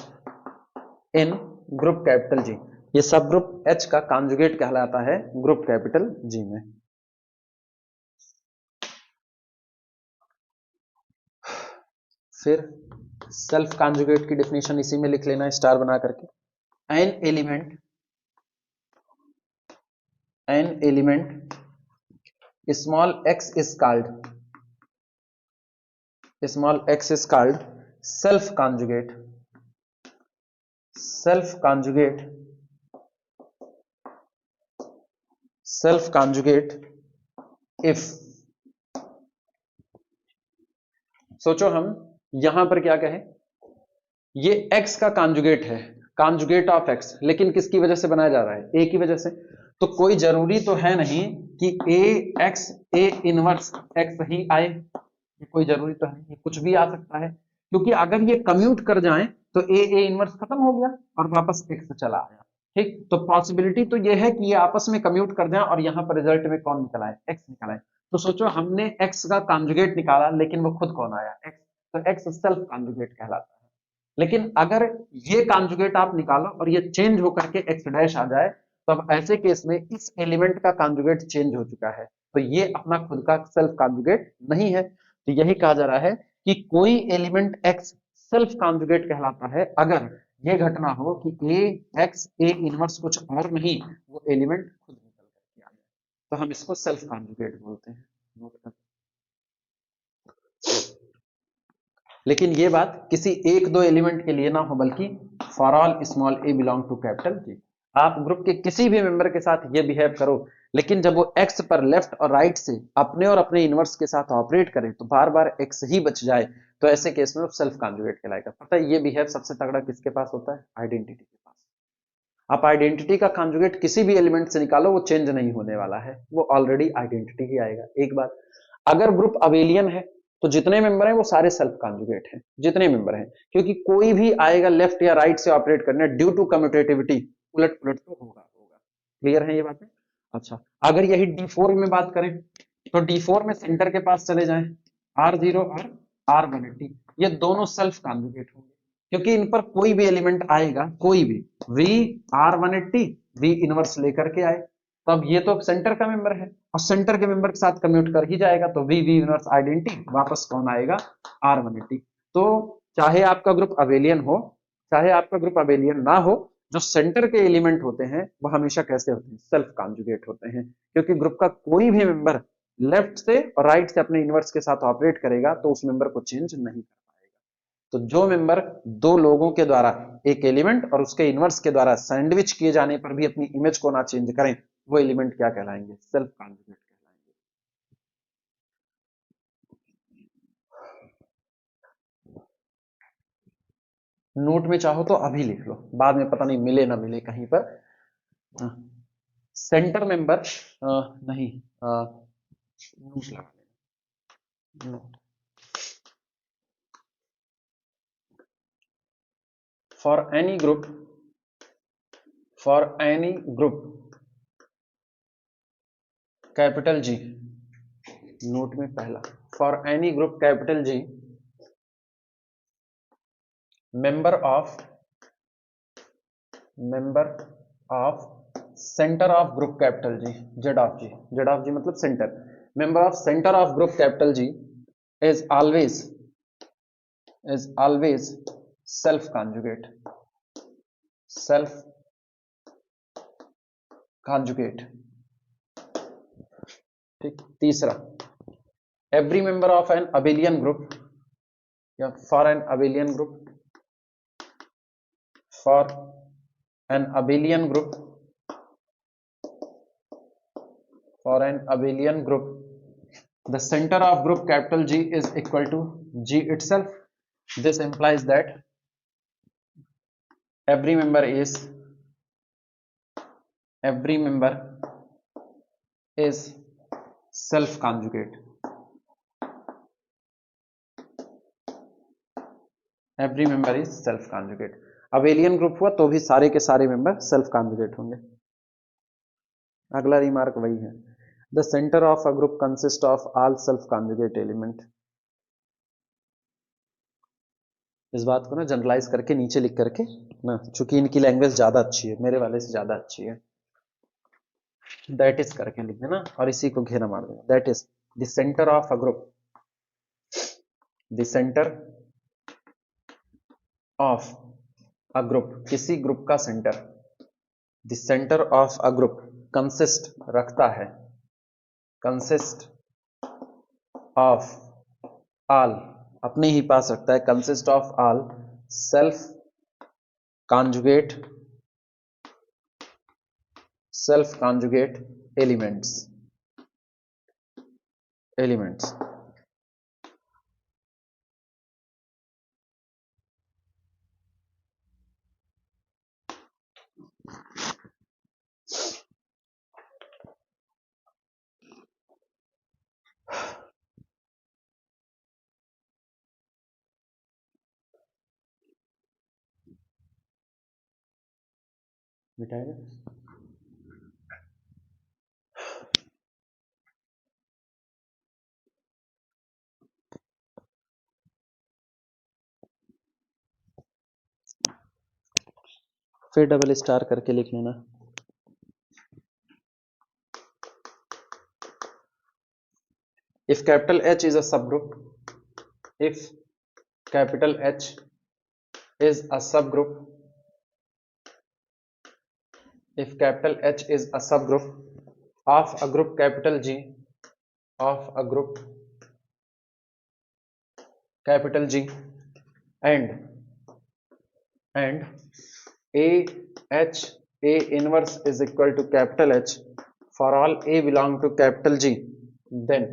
in group capital G. ये सब ग्रुप एच का कॉन्जुगेट कहलाता है ग्रुप कैपिटल जी में। फिर सेल्फ कॉन्जुगेट की डेफिनेशन इसी में लिख लेना स्टार बना करके, an element small x is called, small x is called self conjugate, self conjugate, self conjugate if, सोचो हम यहां पर क्या कहें, ये x का कॉन्जुगेट है, कॉन्जुगेट ऑफ x, लेकिन किसकी वजह से बनाया जा रहा है, a की वजह से, तो कोई जरूरी तो है नहीं कि a x a inverse x ही आए, कोई जरूरी तो है, कुछ भी आ सकता है, क्योंकि अगर ये कम्यूट कर जाए तो a इनवर्स खत्म हो गया और वापस x चला आया। ठीक, तो पॉसिबिलिटी तो ये है कि ये आपस में कम्यूट कर जाए और यहां पर रिजल्ट में कौन निकल आए, x निकल आए। तो सोचो हमने x का कॉन्जुगेट निकाला लेकिन वो खुद कौन आया, x, तो x सेल्फ कॉन्जुगेट कहलाता है। लेकिन अगर ये कॉन्जुगेट आप निकालो और ये चेंज होकर के x डैश आ जाए, तो अब ऐसे केस में इस एलिमेंट का कॉन्जुगेट चेंज हो चुका है, तो ये अपना खुद का सेल्फ कॉन्जुगेट नहीं है। तो यही कहा जा रहा है कि कोई एलिमेंट x सेल्फ कॉन्जुगेट कहलाता है अगर ये घटना हो कि a x a इनवर्स कुछ और नहीं, वो एलिमेंट खुद निकल करके आ जाए, तो हम इसको सेल्फ कॉन्जुगेट बोलते हैं। लेकिन ये बात किसी एक दो एलिमेंट के लिए ना हो, बल्कि for all small a belong to capital G. आप ग्रुप के किसी भी मेंबर के साथ ये बिहेव करो, लेकिन जब वो एक्स पर लेफ्ट और राइट से अपने और अपने इनवर्स के साथ ऑपरेट करे तो बार बार एक्स ही बच जाए, तो ऐसे केस में वो सेल्फ कॉन्जुगेट कहलाएगा। पता है ये बिहेव सबसे तगड़ा किसके पास होता है, आइडेंटिटी के पास। आप आइडेंटिटी का कॉन्जुगेट किसी भी एलिमेंट से निकालो, वो चेंज नहीं होने वाला है, वो ऑलरेडी आइडेंटिटी ही आएगा। एक बात, अगर ग्रुप अबेलियन है तो जितने मेंबर हैं वो सारे सेल्फ कॉन्जुगेट हैं, जितने मेंबर हैं, क्योंकि कोई भी आएगा लेफ्ट या राइट से ऑपरेट करने ड्यू टू कम्यूटेटिविटी उलट पुलट तो होगा होगा। क्लियर है ये बातें? अच्छा, अगर यही D4 में बात करें तो D4 में सेंटर के पास चले जाएं, R0 और R180 ये दोनों सेल्फ कॉन्जुगेट होंगे, क्योंकि इन पर कोई भी एलिमेंट आएगा, कोई भी V R180 V इनवर्स लेकर के आए, तो अब ये तो सेंटर का मेंबर है और सेंटर के मेंबर के साथ कम्यूट कर ही जाएगा, तो V इनवर्स आइडेंटिटी वापस कौन आएगा? R180। तो चाहे आपका ग्रुप अबेलियन हो, चाहे आपका ग्रुप अबेलियन ना हो, जो सेंटर के एलिमेंट होते हैं वो हमेशा कैसे होते हैं? सेल्फ कॉन्जुगेट होते हैं, क्योंकि ग्रुप का कोई भी मेंबर लेफ्ट से और राइट से अपने इनवर्स के साथ ऑपरेट करेगा तो उस मेंबर को चेंज नहीं कर पाएगा। तो जो मेंबर दो लोगों के द्वारा एक एलिमेंट और उसके इनवर्स के द्वारा सैंडविच किए जाने पर भी अपनी इमेज को ना चेंज करें, वो एलिमेंट क्या कहलाएंगे? सेल्फ कॉन्जुगेट कहलाएंगे। नोट में चाहो तो अभी लिख लो, बाद में पता नहीं मिले ना मिले कहीं पर। सेंटर मेंबर नहीं, नोट लगा लेना। For any group, capital G, note में पहला, for any group capital G, member of center of group capital G, Z of G मतलब center, member of center of group capital G is always self conjugate, ठीक। तीसरा, every member of an abelian group या for an abelian group, the center of group capital G is equal to G itself. This implies that every member is self conjugate. Every member is self conjugate. Abelian group हुआ तो भी सारे के सारे मेंबर सेल्फ कॉन्जुगेट होंगे। अगला रिमार्क वही है, the centre of a group consist of all self conjugate element. इस बात को ना जनरलाइज करके नीचे लिख करके ना, चूंकि इनकी लैंग्वेज ज्यादा अच्छी है, मेरे वाले से ज्यादा अच्छी है, दैट इज करके लिख देना और इसी को घेरा मार देना। That is the centre of a group, the centre of a group, किसी ग्रुप का centre, the centre of a group consist रखता है, कंसिस्ट ऑफ ऑल, अपने ही पास रखता है, consist of all self conjugate elements. मिटाएगा फिर डबल स्टार करके लिख लेना। If capital H is a subgroup, if capital H is a subgroup, if capital H is a subgroup of a group capital G, of a group capital G, and A inverse is equal to capital H for all A belong to capital G, then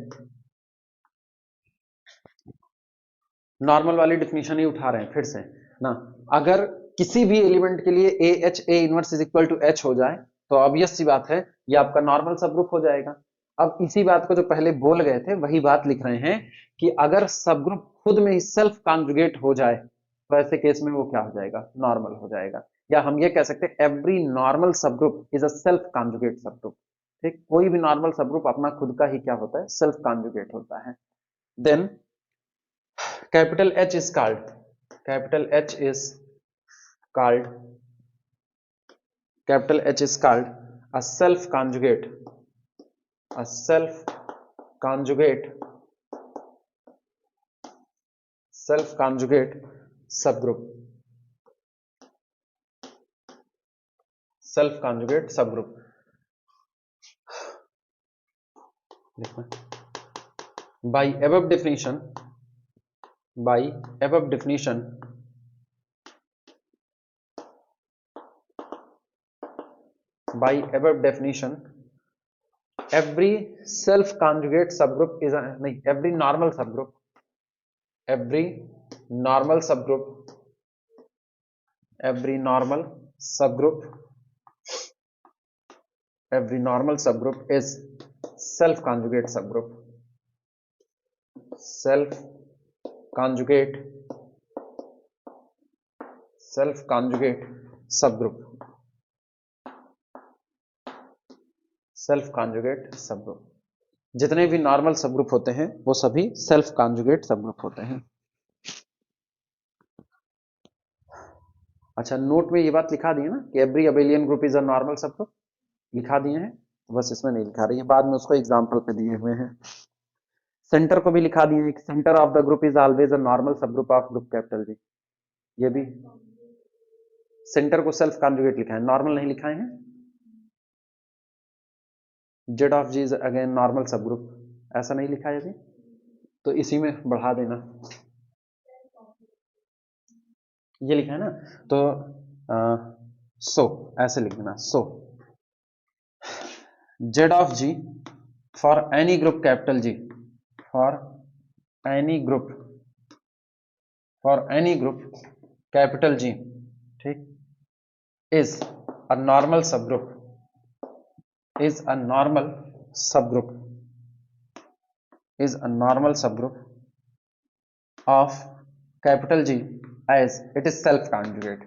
normal वाली डिफिनेशन ही उठा रहे हैं फिर से ना, अगर किसी भी एलिमेंट के लिए a inverse is equal to H हो जाए तो ऑब्वियस सी बात है ये आपका नॉर्मल सब ग्रुप हो जाएगा। अब इसी बात को जो पहले बोल गए थे वही बात लिख रहे हैं कि अगर सब ग्रुप खुद में ही सेल्फ कॉन्जुगेट हो जाए तो ऐसे केस में वो क्या हो जाएगा, नॉर्मल हो जाएगा। या हम ये कह सकते हैं every normal subgroup is a self conjugate सब ग्रुप। ठीक, कोई भी नॉर्मल सब ग्रुप अपना खुद का ही क्या होता है, सेल्फ कॉन्जुगेट होता है। Then capital H is called, capital H is called, capital H is called a self conjugate, a self conjugate, self conjugate subgroup, self conjugate subgroup। by above definition, by above definition, by above definition every self conjugate subgroup is a नहीं, every normal subgroup, every normal subgroup, every normal subgroup, every normal subgroup is self conjugate subgroup, self conjugate, self conjugate subgroup, self conjugate सब ग्रुप। जितने भी नॉर्मल सब ग्रुप होते हैं वो सभी सेल्फ कॉन्जुगेट सब ग्रुप होते हैं। अच्छा, नोट में ये बात लिखा दी है ना कि every abelian group is a normal सब ग्रुप, लिखा दिए हैं, बस इसमें नहीं लिखा रही है, बाद में उसको एग्जांपल पे दिए हुए हैं। सेंटर को भी लिखा दिए हैं, centre of the group is always a normal subgroup of group capital G. ये भी सेंटर को सेल्फ कॉन्जुगेट लिखा है, नॉर्मल नहीं लिखाए हैं। Z of G is again normal subgroup, ऐसा नहीं लिखा है अभी, तो इसी में बढ़ा देना, ये लिखा है ना, तो सो ऐसे लिख देना, so Z of G for any group capital G, for any group, for any group capital G, ठीक, is a normal subgroup, is a normal subgroup, is a normal subgroup of capital G as it is self conjugate,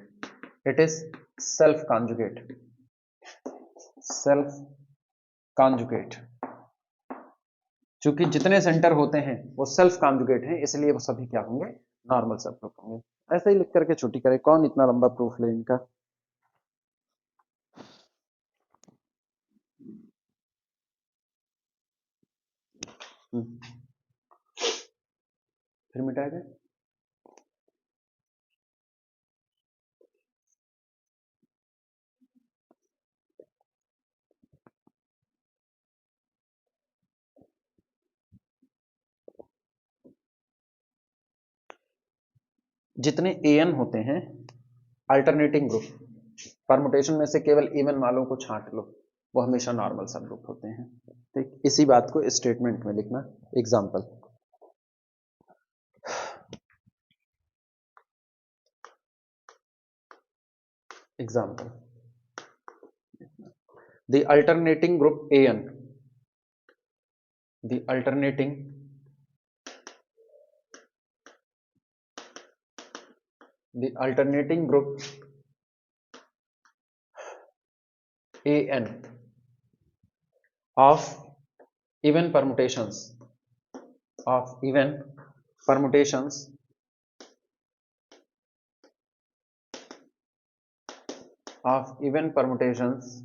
it is self conjugate, self conjugate। चूंकि जितने सेंटर होते हैं वो सेल्फ कॉन्जुगेट हैं, इसलिए वो सभी क्या होंगे, नॉर्मल सब ग्रुप होंगे। ऐसे ही लिख करके छुट्टी करे, कौन इतना लंबा प्रूफ ले इनका। फिर मिटाएगा, जितने एन होते हैं अल्टरनेटिंग ग्रुप, परमुटेशन में से केवल इवन वालों को छांट लो, वो हमेशा नॉर्मल सब ग्रुप होते हैं। ठीक, इसी बात को स्टेटमेंट में लिखना। Example, example, the alternating group n, the alternating group an of even permutations, of even permutations of even permutations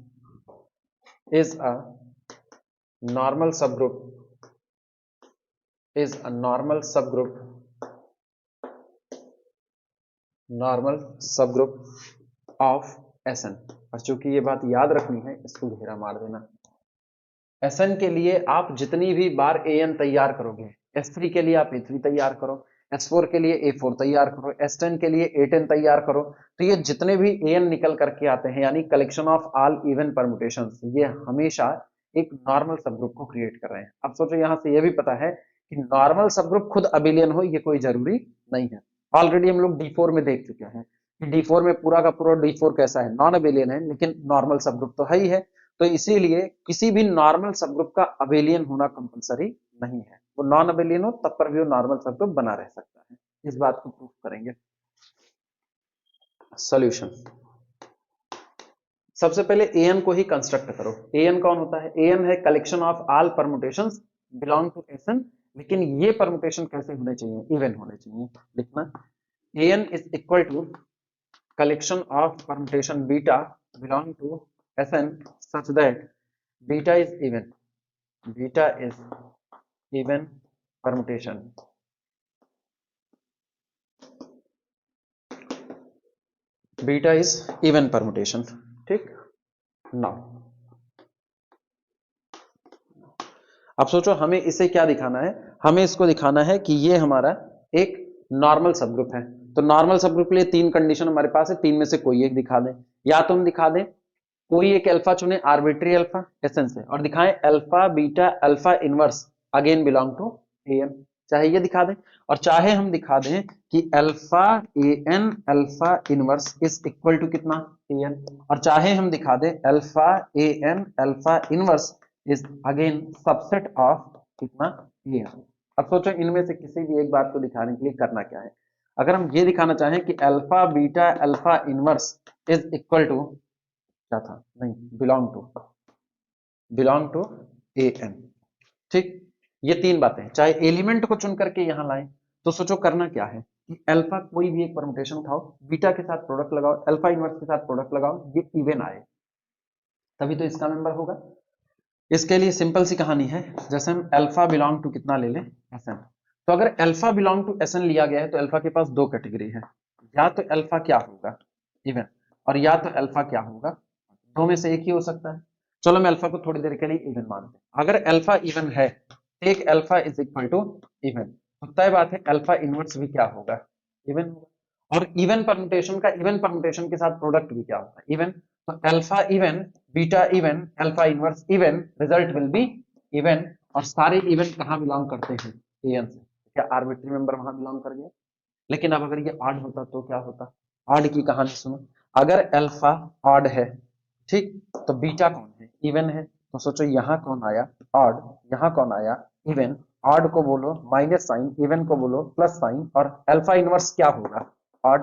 is a normal subgroup, is a normal subgroup, normal subgroup of Sn। और चूंकि ये बात याद रखनी है, इसको घेरा मार देना। Sn के लिए आप जितनी भी बार An तैयार करोगे, S3 के लिए आप A3 तैयार करो, S4 के लिए A4 तैयार करो, S10 के लिए A10 तैयार करो, तो ये जितने भी An निकल करके आते हैं, यानी collection of all even permutations, ये हमेशा एक नॉर्मल सबग्रुप को क्रिएट कर रहे हैं। अब सोचो, यहां से ये भी पता है कि नॉर्मल सबग्रुप खुद अबिलियन हो, ये कोई जरूरी नहीं है। ऑलरेडी हम लोग D4 में देख चुके हैं कि D4 में पूरा का पूरा D4 कैसा है, नॉन अबिलियन है, लेकिन नॉर्मल सबग्रुप तो है ही है। तो इसीलिए किसी भी नॉर्मल सबग्रुप का अबेलियन होना कंपलसरी नहीं है। वो नॉन अबेलियन हो तब पर भी वो नॉर्मल सबग्रुप बना रह सकता है। इस बात को प्रूफ करेंगे। सॉल्यूशन, सबसे पहले an को ही कंस्ट्रक्ट करो। an कौन होता है? an है collection of all permutations belong to Sn, लेकिन ये परमुटेशन कैसे होने चाहिए? इवन होने चाहिए। लिखना an is equal to collection of permutation beta belong to Sn such that beta is even. Beta is even permutation. Beta is even permutation. ठीक। नाउ अब सोचो हमें इसे क्या दिखाना है? हमें इसको दिखाना है कि ये हमारा एक नॉर्मल सबग्रुप है। तो नॉर्मल सबग्रुप के लिए तीन कंडीशन हमारे पास है, तीन में से कोई एक दिखा दें। या तो हम दिखा दें कोई एक अल्फा चुने, आर्बिट्री अल्फा Sn से, और दिखाएं alpha beta alpha inverse again belong to An। चाहे ये दिखा दें और चाहे हम दिखा दें कि alpha An alpha inverse is equal to कितना? An। और चाहे हम दिखा दें alpha An alpha inverse is again subset of कितना? An। अब सोचो इनमें से किसी भी एक बात को दिखाने के लिए करना क्या है। अगर हम ये दिखाना चाहें कि alpha beta alpha inverse is equal to क्या था? नहीं, बिलोंग टू An। ठीक। ये तीन बातें, चाहे एलिमेंट को चुन करके यहां लाएं, तो सोचो करना क्या है कि अल्फा कोई भी एक परमुटेशन उठाओ, बीटा के साथ प्रोडक्ट लगाओ, अल्फा इनवर्स के साथ प्रोडक्ट लगाओ, ये इवन आए तभी तो इसका मेंबर होगा। इसके लिए सिंपल सी कहानी है, जैसे हम अल्फा बिलोंग टू कितना ले लें? Sn। तो अगर अल्फा बिलोंग टू Sn लिया गया है तो अल्फा के पास दो कैटेगरी है, या तो अल्फा क्या होगा? इवन, और या तो अल्फा क्या होगा? दो में से एक ही हो सकता है। चलो मैं अल्फा को थोड़ी देर के लिए इवन मानते हैं। अगर अल्फा इवन है, take alpha is equal to even, तो तय बात है अल्फा इनवर्स भी क्या होगा? इवन होगा। और इवन परमुटेशन का इवन परमुटेशन के साथ प्रोडक्ट भी क्या होगा? इवन। तो alpha even beta even alpha inverse even, result will be even. और सारे इवन कहां बिलोंग करते हैं? An से। क्या आर्बिट्री मेंबर वहां बिलोंग कर गया? लेकिन अब अगर ये ऑड होता तो क्या होता? ऑड की कहानी सुनो। अगर अल्फा ऑड है, ठीक, तो बीटा कौन है? इवन है। तो सोचो यहां कौन आया? ऑड। यहां कौन आया? इवन। ऑड को बोलो माइनस साइन, इवन को बोलो प्लस साइन, और अल्फा इनवर्स क्या होगा? ऑड।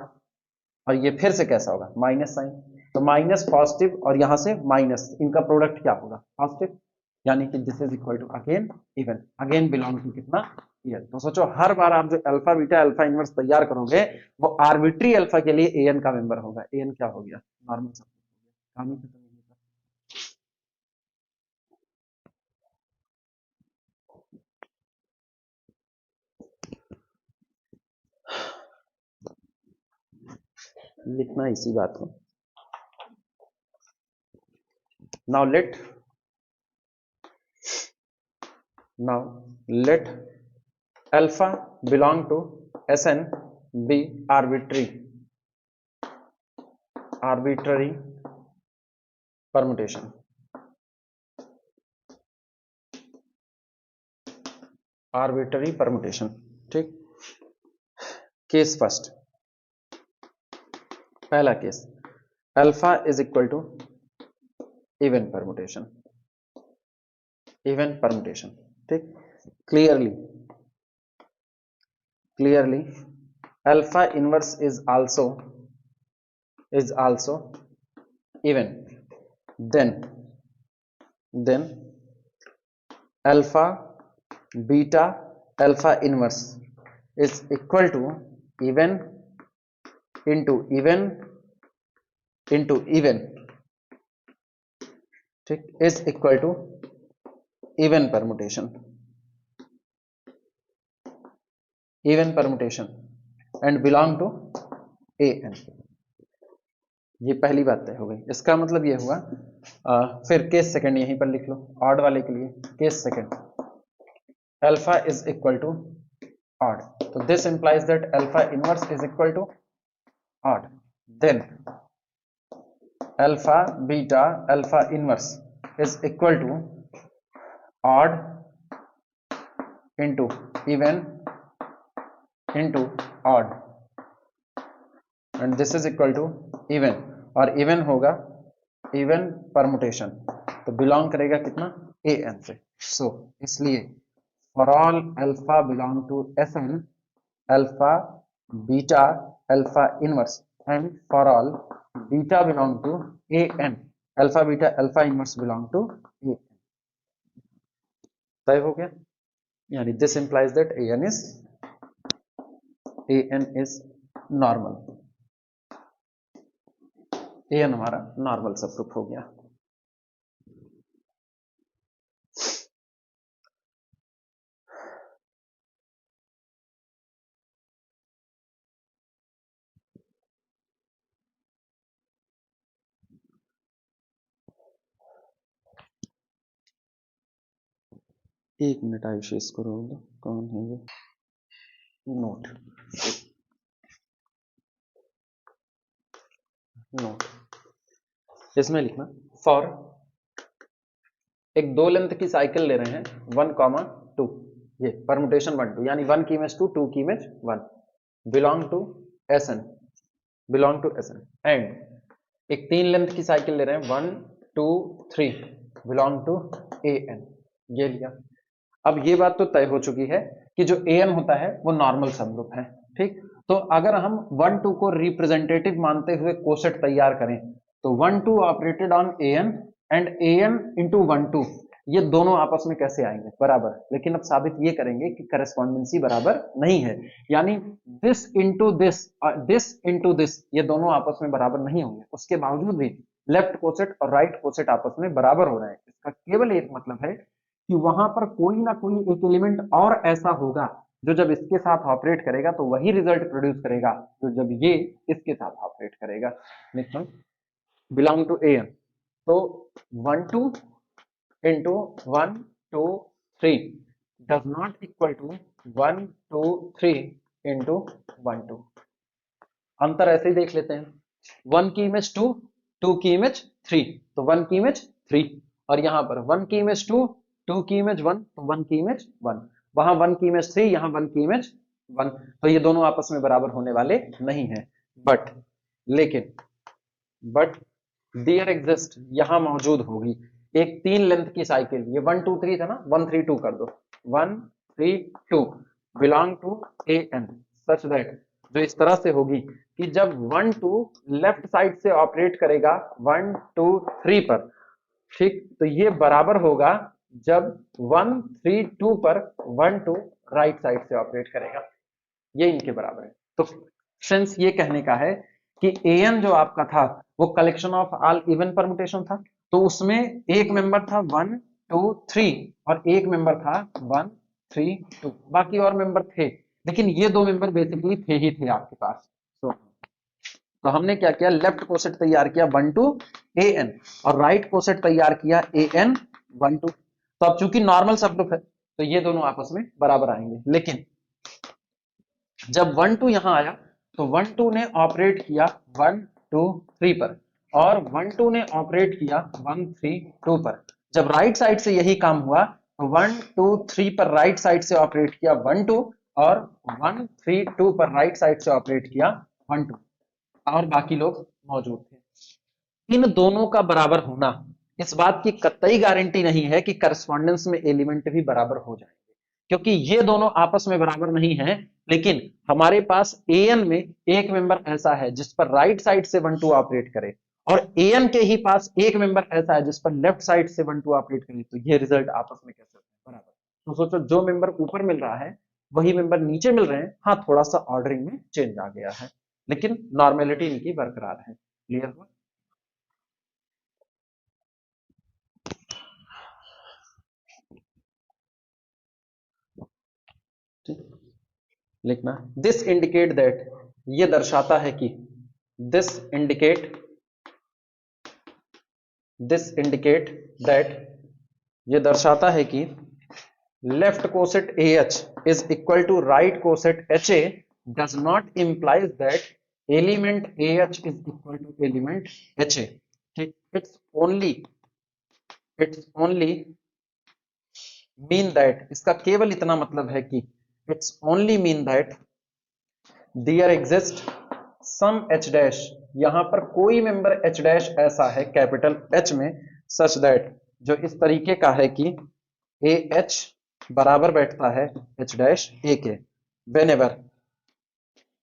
और ये फिर से कैसा होगा? Minus sign. तो माइनस पॉजिटिव और यहां से माइनस, इनका प्रोडक्ट क्या होगा? पॉजिटिव। यानी कि this is equal to again even, again belong to कितना? An। तो सोचो हर बार आप जो अल्फा बीटा अल्फा इनवर्स तैयार करोगे वो आर्बिट्री अल्फा के लिए An का मेंबर होगा। An क्या हो गया? नॉर्मल सब। कहानी खत्म नहीं होता। लिखना इसी बात को। Now let alpha belong to Sn be arbitrary permutation। Arbitrary permutation. ठीक। केस फर्स्ट, पहला case, alpha is equal to even permutation. Even permutation. ठीक। Clearly alpha inverse is also even, then alpha beta alpha inverse is equal to even into even, ठीक, is equal to even permutation and belong to An। ये पहली बात तय हो गई। इसका मतलब ये हुआ, फिर केस सेकंड यहीं पर लिख लो ऑड वाले के लिए। Case second, alpha is equal to odd, तो this implies that alpha inverse is equal to odd. Then alpha beta alpha inverse is equal to odd into even into odd, and this is equal to even, और इवन होगा इवन परमुटेशन। तो बिलोंग करेगा कितना, an से। सो इसलिए for all alpha belong to Sn, alpha beta alpha inverse and for all beta belong to an, alpha beta alpha inverse belong to an। तय हो गया, यानी this implies that an is normal, an हमारा नॉर्मल सबग्रुप हो गया। एक मिनट आयुष इसको रोक दो, कौन है ये, नोट नोट इसमें लिखना फॉर एक दो लेंथ की साइकिल ले रहे हैं 1,2, ये परमुटेशन 1 2, यानी 1 की इमेज 2 2 की image 1, belong to Sn, belong to Sn and एक तीन लेंथ की साइकिल ले रहे हैं 1 2 3, बिलोंग टू an, ये लिया। अब ये बात तो तय हो चुकी है कि जो an होता है वो नॉर्मल सबग्रुप है, ठीक। तो अगर हम 1 2 को रिप्रेजेंटेटिव मानते हुए कोसेट तैयार करें तो 1 2 operated on an and an into 1 2, ये दोनों आपस में कैसे आएंगे, बराबर। लेकिन अब साबित ये करेंगे कि करस्पॉन्डेंसी बराबर नहीं है, यानी दिस इंटू दिस और दिस इंटू दिस, ये दोनों आपस में बराबर नहीं होंगे। उसके बावजूद भी लेफ्ट कोसेट और राइट कोसेट आपस में बराबर हो रहे हैं। इसका केवल एक मतलब है कि वहां पर कोई ना कोई एक एलिमेंट और ऐसा होगा जो जब इसके साथ ऑपरेट करेगा तो वही रिजल्ट प्रोड्यूस करेगा जो जब ये इसके साथ ऑपरेट करेगा। नेक्स्ट बिलोंग टू an, तो 1 2 into 1 2 3 does not equal to 1 2 3 into 1 2। अंतर ऐसे ही देख लेते हैं, 1 की इमेज 2 2 की इमेज 3, तो 1 की इमेज 3, और यहां पर 1 की इमेज 2 2 की इमेज 1, तो 1 की इमेज 1, वहां 1 की इमेज 3, यहां 1 की इमेज 1, तो ये दोनों आपस में बराबर होने वाले नहीं है। बट देयर एग्जिस्ट, यहां मौजूद होगी एक तीन लेंथ की साइकिल, ये 1 2 3 था ना, 1 3 2 कर दो, 1 3 2 belong to an such that, जो इस तरह से होगी कि जब 1 2 लेफ्ट साइड से ऑपरेट करेगा 1 2 3 पर, ठीक, तो ये बराबर होगा जब 1 3 2 पर 1 2 राइट साइड से ऑपरेट करेगा, ये इनके बराबर है। तो सेंस ये कहने का है कि an जो आपका था वो collection of all even permutation था, तो उसमें एक मेंबर था 1 2 3 और एक मेंबर था 1 3 2, बाकी और मेंबर थे, लेकिन ये दो मेंबर बेसिकली थे ही थे आपके पास। तो हमने क्या किया, लेफ्ट कोसेट तैयार किया 1 2 an और राइट कोसेट तैयार किया an 1 2। तो अब चूंकि नॉर्मल सबग्रुप है तो ये दोनों आपस में बराबर आएंगे, लेकिन जब 1 2 यहां आया तो 1 2 ने ऑपरेट किया 1 2 3 पर और 1 2 ने ऑपरेट किया 1 3 2 पर। जब राइट साइड से यही काम हुआ तो 1 2 3 पर राइट साइड से ऑपरेट किया 1 2 और 1 3 2 पर राइट साइड से ऑपरेट किया 1 2, और बाकी लोग मौजूद थे। इन दोनों का बराबर होना इस बात की कतई गारंटी नहीं है कि करस्पॉन्डेंस में एलिमेंट भी बराबर हो जाएंगे, क्योंकि ये दोनों आपस में बराबर नहीं है, लेकिन हमारे पास an में एक मेंबर ऐसा है जिस पर राइट साइड से 1 2 ऑपरेट करे और an के ही पास एक मेंबर ऐसा है जिस पर लेफ्ट साइड से 1 2 ऑपरेट करे, तो ये रिजल्ट आपस में कैसे होता है, बराबर। तो सोचो जो मेंबर ऊपर मिल रहा है वही मेंबर नीचे मिल रहे हैं, हाँ थोड़ा सा ऑर्डरिंग में चेंज आ गया है, लेकिन नॉर्मेलिटी इनकी बरकरार है। क्लियर हुआ? लिखना दिस इंडिकेट दैट, ये दर्शाता है कि दिस इंडिकेट दैट, ये दर्शाता है कि left coset AH is equal to right coset HA does not implies that element AH is equal to element HA, ठीक। इट्स ओनली मीन दैट, इसका केवल इतना मतलब है कि it's only mean that there exist some H dash, यहां पर कोई मेंबर H डैश ऐसा है कैपिटल H में सच दैट जो इस तरीके का है कि ए एच बराबर बैठता है एच डैश ए के, वेनेवर,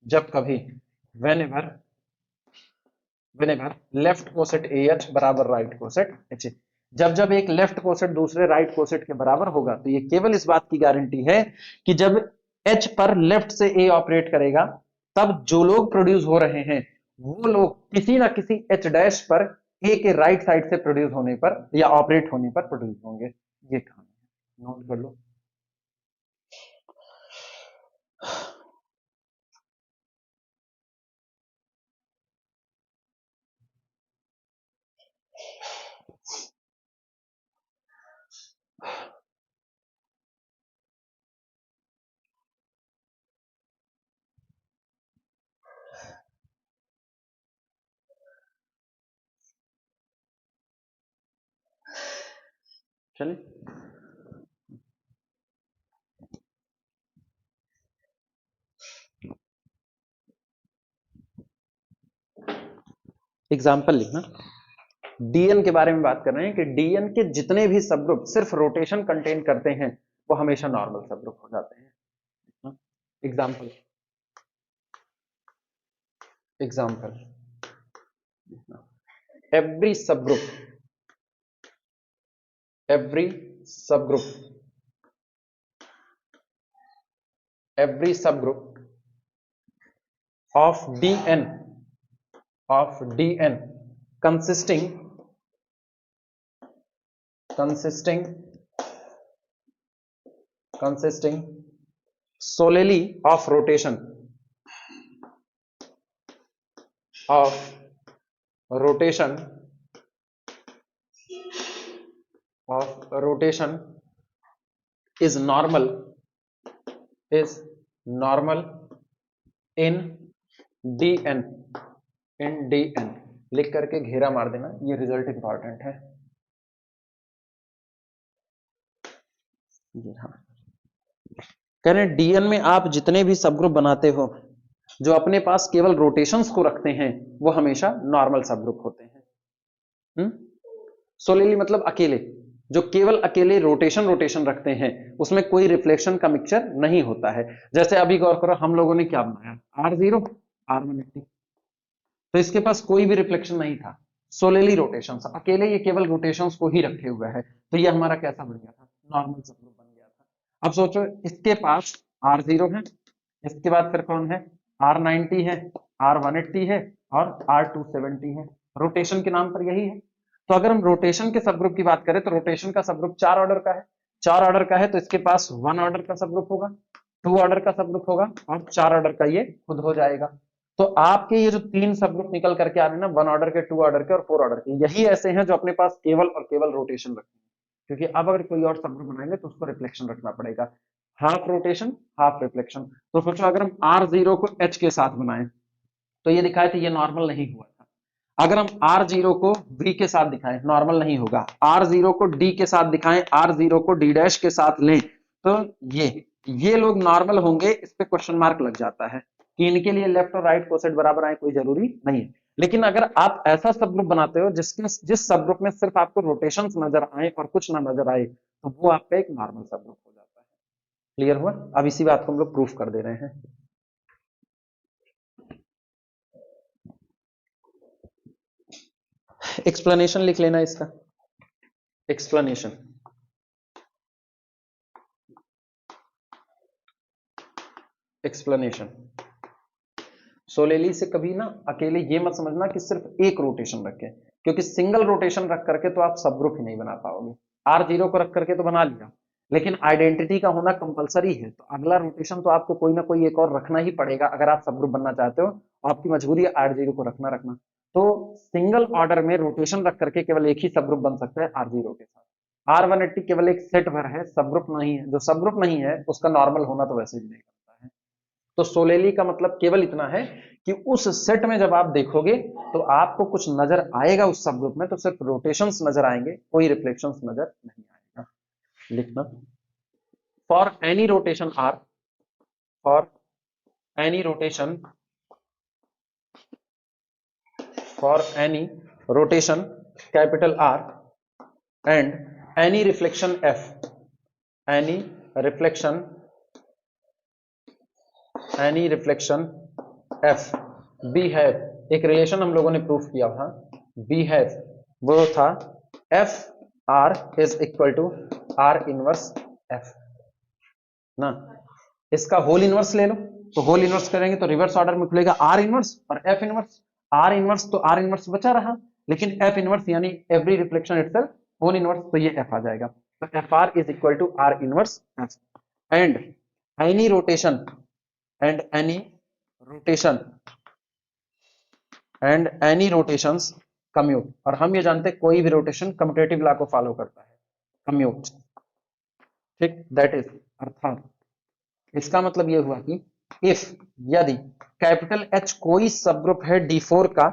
जब कभी, whenever whenever left coset a H बराबर राइट कोसेट एच ए, जब जब एक लेफ्ट कोसेट दूसरे राइट कोसेट के बराबर होगा, तो ये केवल इस बात की गारंटी है कि जब एच पर लेफ्ट से ए ऑपरेट करेगा, तब जो लोग प्रोड्यूस हो रहे हैं वो लोग किसी ना किसी एच डैश पर ए के राइट साइड से प्रोड्यूस होने पर या ऑपरेट होने पर प्रोड्यूस होंगे। ये कहानी नोट कर लो। चलिए एग्जाम्पल लिखना। डीएन के बारे में बात कर रहे हैं कि डीएन के जितने भी सबग्रुप सिर्फ रोटेशन कंटेन करते हैं वो हमेशा नॉर्मल सबग्रुप हो जाते हैं। Example example every subgroup, every subgroup, every subgroup of DN consisting consisting consisting solely of rotation of rotation rotation is normal in dn, in dn लिख करके घेरा मार देना, ये रिजल्ट इंपॉर्टेंट है। हाँ, कह रहे हैं डीएन में आप जितने भी सब ग्रुप बनाते हो जो अपने पास केवल रोटेशंस को रखते हैं वो हमेशा नॉर्मल सब ग्रुप होते हैं। सोलेली मतलब अकेले, जो केवल अकेले रोटेशन रखते हैं उसमें कोई रिफ्लेक्शन का मिक्सचर नहीं होता है। जैसे अभी गौर करो, हम लोगों ने क्या बनाया, R0 R180, तो इसके पास कोई भी रिफ्लेक्शन नहीं था, सोलेली रोटेशंस, अकेले ये केवल रोटेशंस को ही रखे हुए है, तो ये हमारा कैसा बन गया था, नॉर्मल सब ग्रुप बन गया था। अब सोचो इसके पास R0 है, इसके बाद फिर कौन है, R90 है, R180 है और R270 है, रोटेशन के नाम पर यही है। तो अगर हम रोटेशन के सब ग्रुप की बात करें तो रोटेशन का सब ग्रुप 4 ऑर्डर का है, 4 ऑर्डर का है तो इसके पास 1 ऑर्डर का सब ग्रुप होगा, 2 ऑर्डर का सब ग्रुप होगा और 4 ऑर्डर का ये खुद हो जाएगा। तो आपके ये जो 3 सब ग्रुप निकल करके आ रहे हैं ना, 1 ऑर्डर के, 2 ऑर्डर के और 4 ऑर्डर के, यही ऐसे हैं जो अपने पास केवल और केवल रोटेशन रखते हैं, क्योंकि अब अगर कोई और सब ग्रुप बनाएंगे तो उसको रिफ्लेक्शन रखना पड़ेगा, हाफ रोटेशन हाफ रिफ्लेक्शन। तो सोचो अगर हम R0 को H के साथ बनाएं तो ये दिखाए थे ये नॉर्मल नहीं हुआ था, अगर हम R0 को V के साथ दिखाएं नॉर्मल नहीं होगा, R0 को D के साथ दिखाएं, R0 को D डैश के साथ लें तो ये लोग नॉर्मल होंगे, इस पे क्वेश्चन मार्क लग जाता है कि इनके लिए लेफ्ट और राइट कोसेट बराबर आए, कोई जरूरी नहीं है। लेकिन अगर आप ऐसा सब ग्रुप बनाते हो जिस सब ग्रुप में सिर्फ आपको रोटेशंस नजर आए और कुछ ना नजर आए, तो वो आपका एक नॉर्मल सब ग्रुप हो जाता है। क्लियर हुआ? अब इसी बात को हम लोग प्रूफ कर दे रहे हैं। एक्सप्लेनेशन लिख लेना इसका, एक्सप्लेनेशन एक्सप्लेनेशन सोलेली से कभी ना अकेले ये मत समझना कि सिर्फ एक रोटेशन रखे, क्योंकि सिंगल रोटेशन रख करके तो आप सब ग्रुप ही नहीं बना पाओगे। R0 को रख करके तो बना लिया, लेकिन आइडेंटिटी का होना कंपलसरी है, तो अगला रोटेशन तो आपको कोई ना कोई एक और रखना ही पड़ेगा अगर आप सब ग्रुप बनना चाहते हो, आपकी मजबूरी है R0 को रखना। तो सिंगल ऑर्डर में रोटेशन रख करके केवल एक ही सब ग्रुप बन सकता है R0 के साथ। R180 केवल एक सेट भर है, सब ग्रुप नहीं है, जो सब ग्रुप नहीं है उसका नॉर्मल होना तो वैसे भी नहीं करता है। तो सोलेली का मतलब केवल इतना है कि उस सेट में जब आप देखोगे तो आपको कुछ नजर आएगा उस सब ग्रुप में, तो सिर्फ रोटेशंस नजर आएंगे, कोई रिफ्लेक्शंस नजर नहीं आएगा। लिखना, for any rotation R, for any rotation, for any rotation capital R and any reflection f, any reflection f behave, एक रिलेशन हम लोगों ने प्रूफ किया था, behave वो था f r is equal to r inverse f ना। इसका होल इनवर्स ले लो, तो होल इनवर्स करेंगे तो रिवर्स ऑर्डर में खुलेगा आर इनवर्स और एफ इनवर्स। आर इनवर्स तो आर इनवर्स बचा रहा, लेकिन एफ इनवर्स यानी every reflection itself whole inverse, तो ये एफ आ जाएगा। तो F R is equal to R inverse F and any rotation rotations commute. और हम ये जानते हैं कोई भी रोटेशन कम्यूटेटिव लॉ को फॉलो करता है, कम्यूट, ठीक। दैट इज अर्थात इसका मतलब यह हुआ कि इफ, यदि कैपिटल एच कोई सब ग्रुप है D4 का,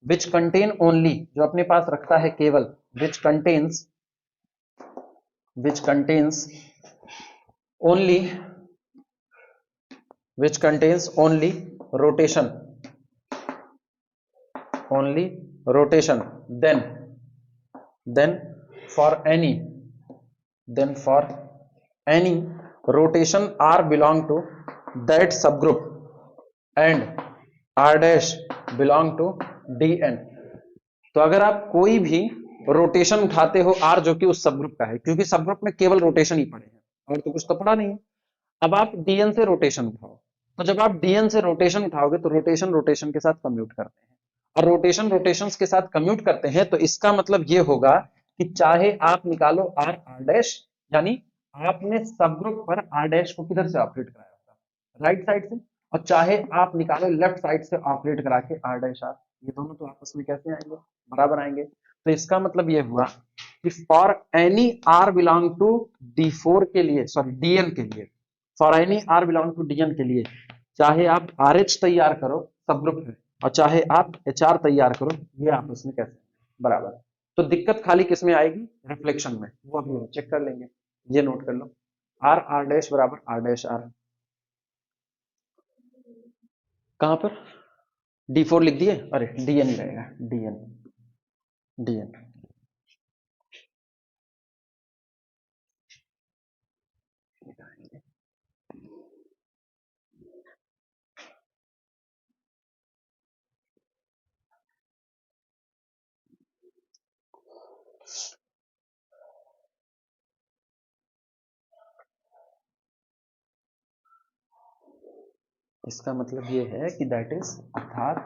विच कंटेन ओनली, जो अपने पास रखता है केवल, which contains only rotation, then for any rotation R belong to that subgroup and R dash belong to Dn। तो अगर आप कोई भी रोटेशन उठाते हो R जो कि उस सबग्रुप का है, क्योंकि सबग्रुप में केवल रोटेशन ही पड़े हैं और तो कुछ तो पड़ा नहीं है। अब आप Dn से रोटेशन उठाओ, तो जब आप Dn से रोटेशन उठाओगे तो रोटेशन के साथ कम्यूट करते हैं, और रोटेशन के साथ कम्यूट करते हैं, तो इसका मतलब ये होगा कि चाहे आप निकालो R R डैश, यानी आपने सबग्रुप पर R डैश को किधर से ऑपरेट कराया होगा, राइट साइड से, और चाहे आप निकालो लेफ्ट साइड से ऑपरेट करा के R डैश R, ये दोनों तो आपस में कैसे आएंगे, बराबर आएंगे। तो इसका मतलब ये हुआ कि for any R belong to D4 के लिए, सॉरी Dn के लिए, for any R belong to Dn के लिए, चाहे आप RH तैयार करो सबग्रुप है, और चाहे आप HR तैयार करो, ये आपस में कैसे बराबर। तो दिक्कत खाली किस में आएगी, रिफ्लेक्शन में, वो अभी हम चेक कर लेंगे। ये नोट कर लो, R R डैश बराबर R डैश R, कहां पर D4 लिख दिए, अरे Dn ही रहेगा, Dn इसका मतलब ये है कि दैट इज, अर्थात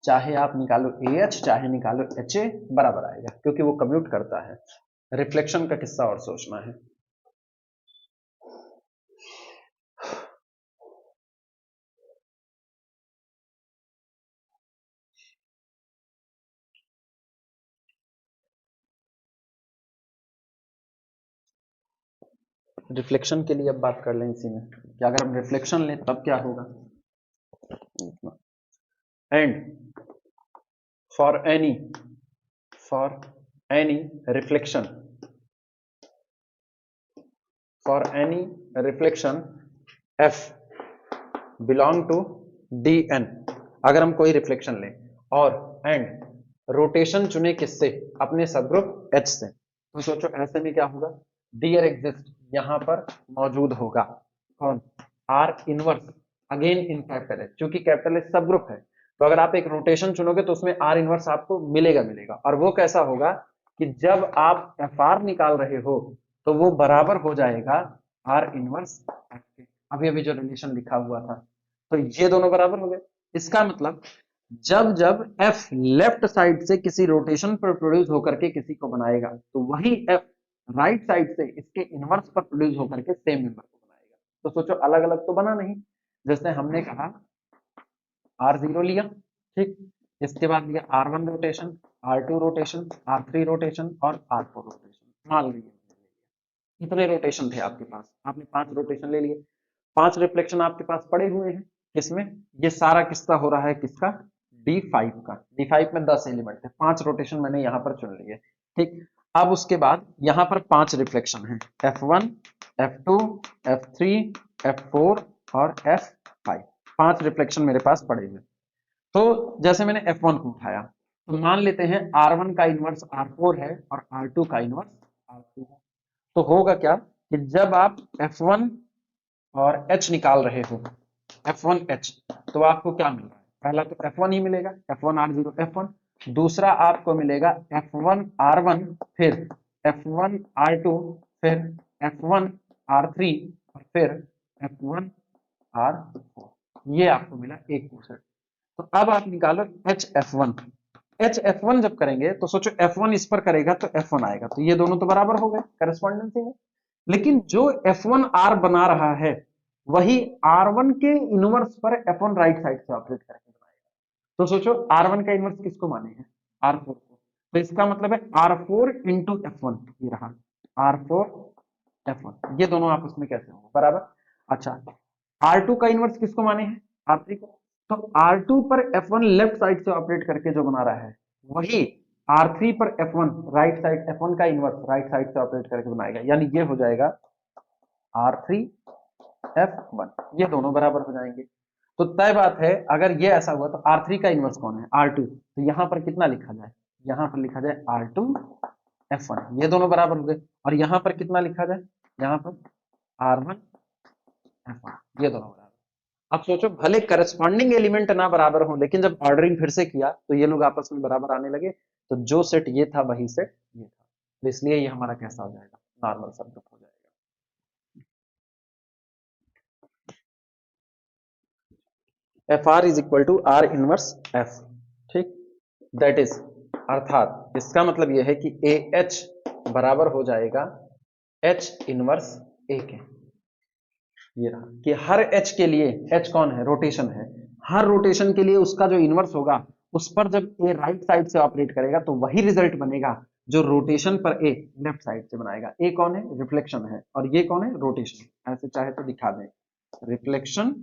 चाहे आप निकालो AH चाहे निकालो HA बराबर आएगा, क्योंकि वो कम्यूट करता है। रिफ्लेक्शन का किस्सा और सोचना है। रिफ्लेक्शन के लिए अब बात कर लें इसी में कि अगर हम रिफ्लेक्शन लें तब क्या होगा। And for any reflection F belong to Dn, अगर हम कोई रिफ्लेक्शन लें और एंड रोटेशन चुने किससे, अपने सबग्रुप H से, तो सोचो ऐसे में क्या होगा, डियर एग्जिस्ट यहां पर मौजूद होगा कौन, R inverse, again in capital H, क्योंकि कैपिटल H सब ग्रुप है, तो अगर आप एक रोटेशन चुनोगे तो उसमें R इनवर्स आपको मिलेगा। और वो कैसा होगा कि जब आप FR निकाल रहे हो तो वो बराबर हो जाएगा R इनवर्स F के। अभी जो रिलेशन लिखा हुआ था, तो ये दोनों बराबर हो गए। इसका मतलब जब F लेफ्ट साइड से किसी रोटेशन पर प्रोड्यूस होकर के किसी को बनाएगा, तो वही F राइट साइड से इसके इनवर्स पर प्रोड्यूस होकर के सेम मेंबर को बनाएगा। तो सोचो अलग अलग तो बना नहीं, जैसे हमने कहा R0 लिया, ठीक, इसके बाद लिया R1 rotation, R2 rotation, R3 rotation और R4 रोटेशन। मान लीजिए कितने रोटेशन थे आपके पास, आपने 5 रोटेशन ले लिए, 5 रिफ्लेक्शन आपके पास पड़े हुए हैं, किसमें, ये सारा किस्सा हो रहा है किसका, D5 का। D5 में 10 एलिमेंट थे, 5 रोटेशन मैंने यहां पर चुन लिए, ठीक। अब उसके बाद यहां पर 5 रिफ्लेक्शन है, F1 F2 F3 F4 और F5, 5 रिफ्लेक्शन मेरे पास पड़े हुए। तो जैसे मैंने F1 को उठाया, तो मान लेते हैं R1 का इनवर्स R4 है और R2 का इनवर्स R3 है। तो होगा क्या कि जब आप F1 और H निकाल रहे हो, F1H, तो आपको क्या मिल रहा है? पहला तो F1 ही मिलेगा, F1R0 F1। दूसरा आपको मिलेगा F1R1, फिर F1R2, फिर F1R3 और फिर F1R4। ये आपको मिला एक सेट। तो अब आप निकालो HF1। HF1 जब करेंगे तो सोचो F1 इस पर करेगा तो F1 आएगा, तो ये दोनों तो बराबर हो गए करस्पॉन्डेंसी में। लेकिन जो F1R बना रहा है वही R1 के इनवर्स पर F1 राइट साइड से ऑपरेट करके बनाएगा। तो सोचो R1 का इनवर्स किसको माने हैं? R4 को। तो इसका मतलब है R4 इंटू F1, ये रहा R4 F1। ये दोनों आपस में कैसे होंगे? बराबर। अच्छा, R2 का इनवर्स किसको माने हैं? R3 को। तो R2 पर F1 लेफ्ट साइड से ऑपरेट करके जो बना रहा है वही R3 पर F1 राइट साइड, F1 का इनवर्स राइट साइड से ऑपरेट करके बनाएगा, यानी ये हो जाएगा R3 F1। ये दोनों बराबर हो जाएंगे। तो तय बात है, अगर ये ऐसा हुआ तो R3 का इनवर्स कौन है? R2। तो यहां पर कितना लिखा जाए? यहां पर लिखा जाए R2 F1। ये दोनों बराबर हो गए। और यहां पर कितना लिखा जाए? यहां पर R1 F1। ये दोनों बराबर। अब सोचो, भले करस्पॉन्डिंग एलिमेंट ना बराबर हो, लेकिन जब ऑर्डरिंग फिर से किया तो ये लोग आपस में बराबर आने लगे। तो जो सेट ये था वही सेट ये था। तो इसलिए ये हमारा कैसा हो जाएगा? नॉर्मल सबग्रुप हो जाएगा। F R is equal to R inverse F. ठीक, दैट इज, अर्थात इसका मतलब यह है कि ए एच बराबर हो जाएगा एच इनवर्स ए के। ये रहा कि हर एच के लिए, एच कौन है? रोटेशन है। हर रोटेशन के लिए उसका जो इनवर्स होगा उस पर जब ए राइट साइड से ऑपरेट करेगा तो वही रिजल्ट बनेगा जो रोटेशन पर ए लेफ्ट साइड से बनाएगा। ए कौन है? रिफ्लेक्शन है, और ये कौन है? रोटेशन। ऐसे चाहे तो दिखा दें, रिफ्लेक्शन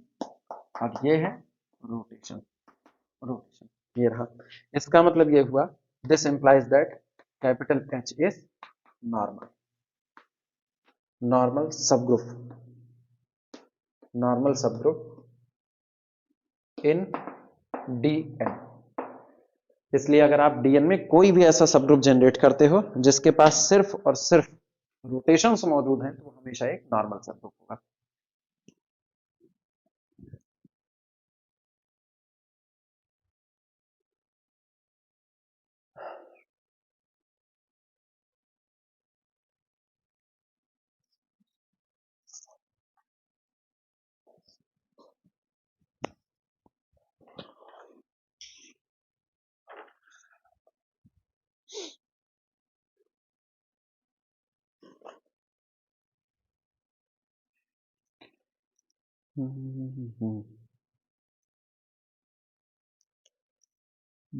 और ये है रोटेशन। रोटेशन ये रहा। इसका मतलब ये हुआ, this implies that capital H is normal, normal subgroup, normal subgroup in DN. इसलिए अगर आप डीएन में कोई भी ऐसा सबग्रुप जनरेट करते हो जिसके पास सिर्फ और सिर्फ रोटेशंस मौजूद हैं तो वो हमेशा एक नॉर्मल सबग्रुप होगा।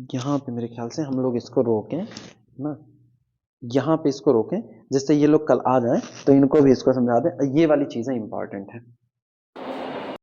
यहाँ पे मेरे ख्याल से हम लोग इसको रोकें ना, यहाँ पे इसको रोकें जिससे ये लोग कल आ जाएं तो इनको भी इसको समझा दें। ये वाली चीजें इंपॉर्टेंट है।